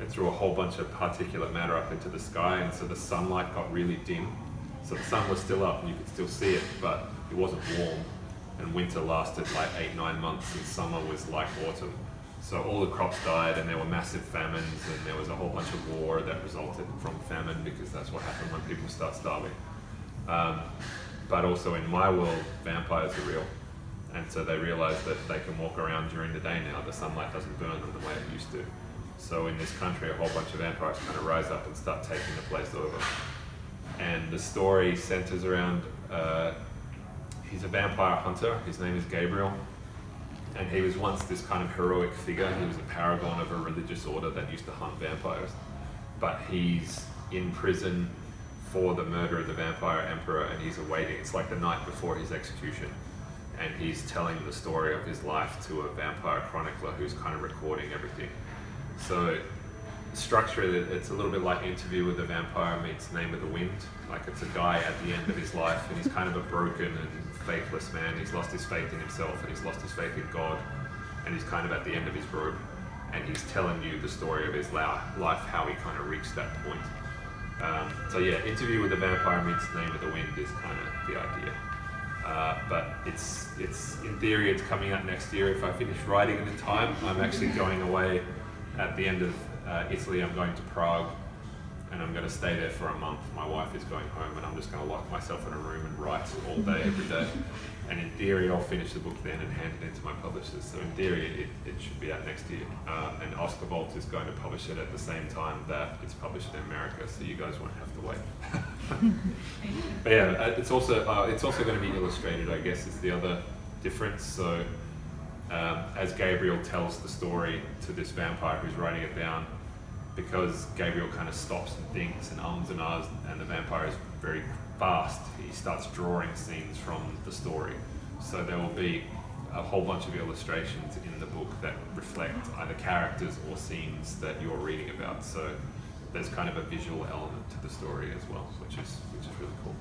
It threw a whole bunch of particulate matter up into the sky, and so the sunlight got really dim. So the sun was still up and you could still see it, but it wasn't warm, and winter lasted like 8-9 months and summer was like autumn. So all the crops died and there were massive famines, and there was a whole bunch of war that resulted from famine, because that's what happened when people start starving. But also in my world, vampires are real. And so they realize that they can walk around during the day now. The sunlight doesn't burn them the way it used to. So in this country, a whole bunch of vampires kind of rise up and start taking the place over. And the story centers around, he's a vampire hunter. His name is Gabriel. And he was once this kind of heroic figure. He was a paragon of a religious order that used to hunt vampires. But he's in prison for the murder of the vampire emperor, and he's awaiting, it's like the night before his execution. And he's telling the story of his life to a vampire chronicler who's kind of recording everything. So structurally, it's a little bit like Interview with the Vampire meets Name of the Wind. Like, it's a guy at the end of his life, and he's kind of a broken and faithless man. He's lost his faith in himself, and he's lost his faith in God, and he's kind of at the end of his rope, and he's telling you the story of his life, how he kind of reached that point. So yeah, Interview with the Vampire meets Name of the Wind is kind of the idea. But it's in theory, it's coming out next year if I finish writing it in time. I'm actually going away at the end of Italy. I'm going to Prague, and I'm going to stay there for a month. My wife is going home, and I'm just going to lock myself in a room and write all day, every day. And in theory, I'll finish the book then and hand it into my publishers. So in theory, it should be out next year. And Oscar Bolt is going to publish it at the same time that it's published in America, so you guys won't have to wait. But yeah, it's also going to be illustrated, I guess, is the other difference. So as Gabriel tells the story to this vampire who's writing it down, because Gabriel kind of stops and thinks and ums and ahs, and the vampire is very fast, he starts drawing scenes from the story. So there will be a whole bunch of illustrations in the book that reflect either characters or scenes that you're reading about. So there's kind of a visual element to the story as well, which is really cool.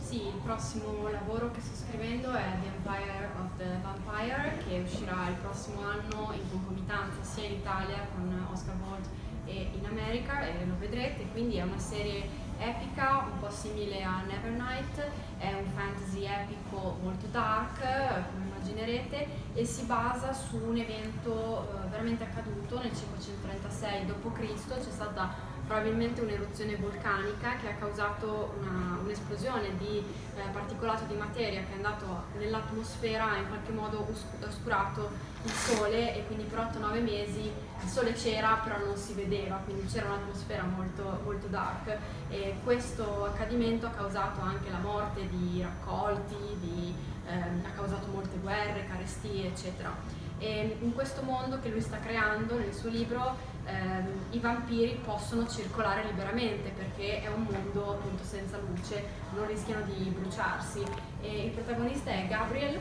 Sì, il prossimo lavoro che sto scrivendo è The Empire of the Vampire, che uscirà il prossimo anno in concomitanza sia in Italia con Oscar Bolt e in America, e lo vedrete. Quindi è una serie epica, un po' simile a Nevernight, è un fantasy epico molto dark, come immaginerete, e si basa su un evento veramente accaduto nel 536 d.C. C'è stata probabilmente un'eruzione vulcanica che ha causato un'esplosione di particolato di materia che è andato nell'atmosfera, in qualche modo oscurato il sole, e quindi per 8-9 mesi il sole c'era però non si vedeva, quindi c'era un'atmosfera molto, molto dark, e questo accadimento ha causato anche la morte di raccolti, ha causato molte guerre, carestie, eccetera. E in questo mondo che lui sta creando nel suo libro i vampiri possono circolare liberamente, perché è un mondo appunto senza luce, non rischiano di bruciarsi, e il protagonista è Gabriel,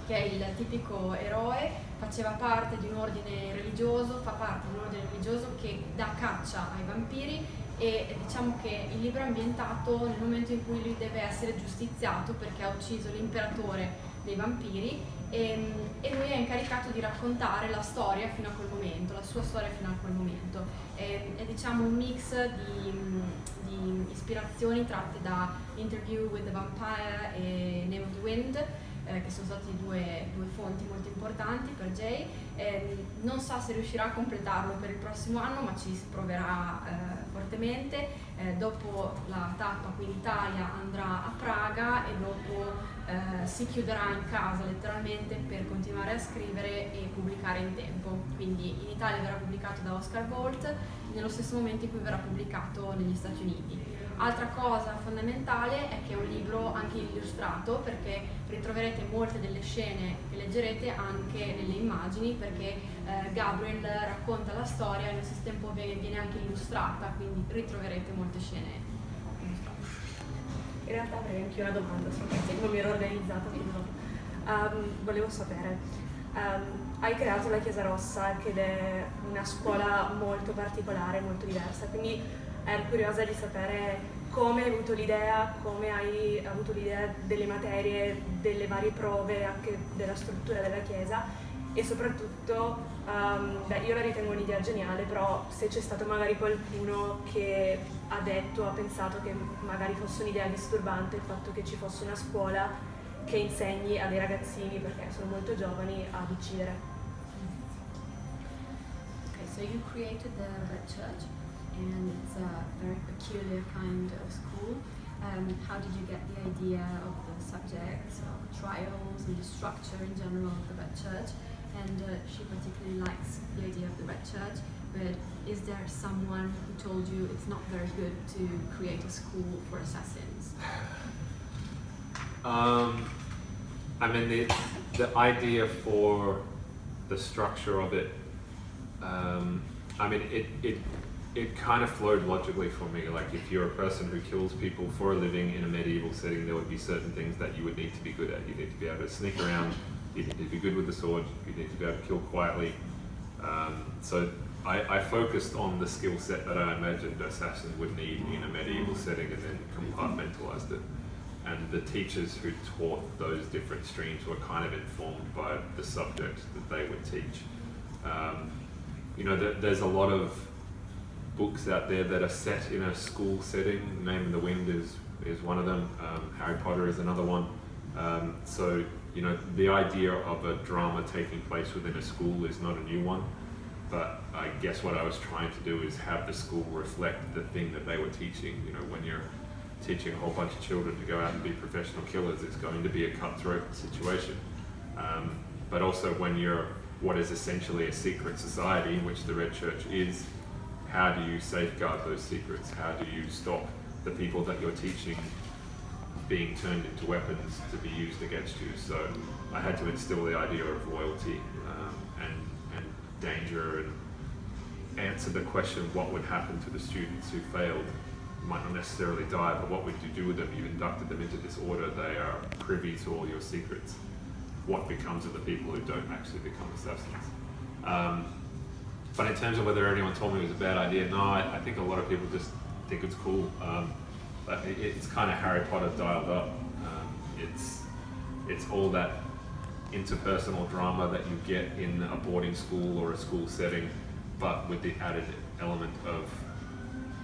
che è il tipico eroe, faceva parte di un ordine religioso, fa parte di un ordine religioso che dà caccia ai vampiri, e diciamo che il libro è ambientato nel momento in cui lui deve essere giustiziato perché ha ucciso l'imperatore dei vampiri, e lui è incaricato cercato di raccontare la storia fino a quel momento, la sua storia fino a quel momento. È diciamo un mix di ispirazioni tratte da Interview with the Vampire e Name of the Wind, che sono stati due fonti molto importanti per Jay. Non sa se riuscirà a completarlo per il prossimo anno, ma ci si proverà fortemente. Dopo la tappa qui in Italia andrà a Praga e dopo si chiuderà in casa letteralmente per continuare a scrivere e pubblicare in tempo. Quindi in Italia verrà pubblicato da Oscar Bolt nello stesso momento in cui verrà pubblicato negli Stati Uniti. Altra cosa fondamentale è che è un libro anche illustrato, perché ritroverete molte delle scene che leggerete anche nelle immagini, perché Gabriel racconta la storia e allo stesso tempo viene anche illustrata, quindi ritroverete molte scene illustrate. In realtà avrei anche una domanda, so che non mi ero organizzata prima. Volevo sapere, hai creato la Chiesa Rossa, che è una scuola molto particolare, molto diversa, quindi ero curiosa di sapere come hai avuto l'idea delle materie, delle varie prove, anche della struttura della Chiesa, e soprattutto, io la ritengo un'idea geniale, però se c'è stato magari qualcuno che ha pensato che magari fosse un'idea disturbante il fatto che ci fosse una scuola che insegni a dei ragazzini, perché sono molto giovani, ad uccidere. Okay, so you created the Red Church, and it's a very peculiar kind of school. How did you get the idea of the subjects, of trials, and the structure in general of the Red Church? And she particularly likes the idea of the Red Church, but is there someone who told you it's not very good to create a school for assassins? I mean, the idea for the structure of it, I mean, it kind of flowed logically for me. Like, if you're a person who kills people for a living in a medieval setting, there would be certain things that you would need to be good at. You need to be able to sneak around, you need to be good with the sword, you need to be able to kill quietly. So I focused on the skill set that I imagined assassins would need in a medieval setting, and then compartmentalized it. And the teachers who taught those different streams were kind of informed by the subject that they would teach. You know, there's a lot of books out there that are set in a school setting. Name of the Wind is one of them. Harry Potter is another one. So, you know, the idea of a drama taking place within a school is not a new one. But I guess what I was trying to do is have the school reflect the thing that they were teaching. You know, when you're teaching a whole bunch of children to go out and be professional killers, it's going to be a cutthroat situation. But also when you're what is essentially a secret society, in which the Red Church is, how do you safeguard those secrets? How do you stop the people that you're teaching being turned into weapons to be used against you? So I had to instill the idea of loyalty and danger, and answer the question, what would happen to the students who failed? You might not necessarily die, but what would you do with them? You've inducted them into this order, they are privy to all your secrets. What becomes of the people who don't actually become assassins? But in terms of whether anyone told me it was a bad idea, no, I think a lot of people just think it's cool. But it's kind of Harry Potter dialed up. It's all that interpersonal drama that you get in a boarding school or a school setting, but with the added element of,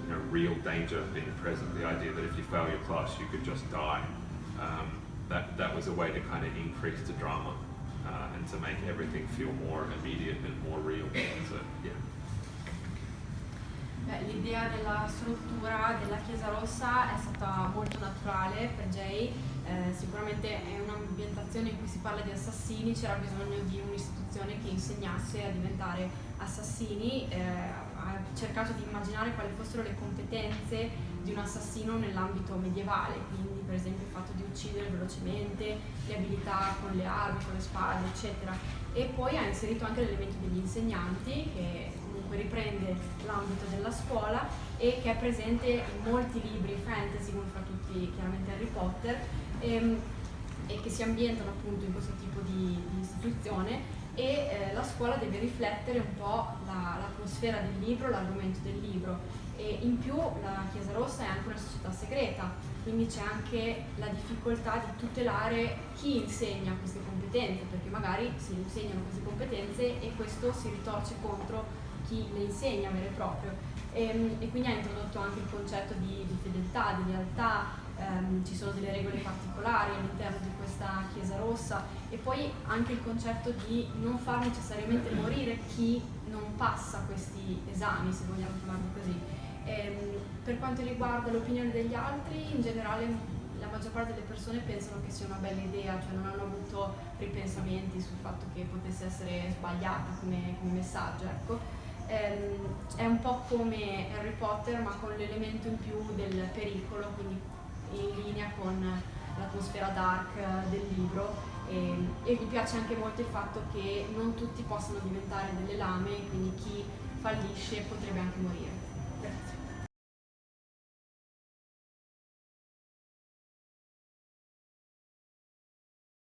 you know, real danger being present. The idea that if you fail your class, you could just die. That was a way to kind of increase the drama and to make everything feel more immediate and more real. So, yeah. L'idea della struttura della Chiesa Rossa è stata molto naturale per Jay. Sicuramente è un'ambientazione in cui si parla di assassini, c'era bisogno di un'istituzione che insegnasse a diventare assassini. Ha cercato di immaginare quali fossero le competenze di un assassino nell'ambito medievale, quindi per esempio il fatto di uccidere velocemente, le abilità con le armi, con le spade, eccetera. E poi ha inserito anche l'elemento degli insegnanti, che comunque riprende l'ambito della scuola e che è presente in molti libri fantasy, come fra tutti chiaramente Harry Potter, e che si ambientano appunto in questo tipo di istituzione. e la scuola deve riflettere un po' l'atmosfera del libro, l'argomento del libro, e in più la Chiesa Rossa è anche una società segreta, quindi c'è anche la difficoltà di tutelare chi insegna queste competenze, perché magari si insegnano queste competenze e questo si ritorce contro chi le insegna vero e proprio. E quindi ha introdotto anche il concetto di fedeltà, di lealtà, ci sono delle regole particolari all'interno di questa Chiesa Rossa, e poi anche il concetto di non far necessariamente morire chi non passa questi esami, se vogliamo chiamarli così. Per quanto riguarda l'opinione degli altri, in generale la maggior parte delle persone pensano che sia una bella idea, cioè non hanno avuto ripensamenti sul fatto che potesse essere sbagliata come messaggio, ecco. È un po' come Harry Potter, ma con l'elemento in più del pericolo, quindi in linea con l'atmosfera dark del libro, e mi piace anche molto il fatto che non tutti possono diventare delle lame, quindi chi fallisce potrebbe anche morire. Grazie.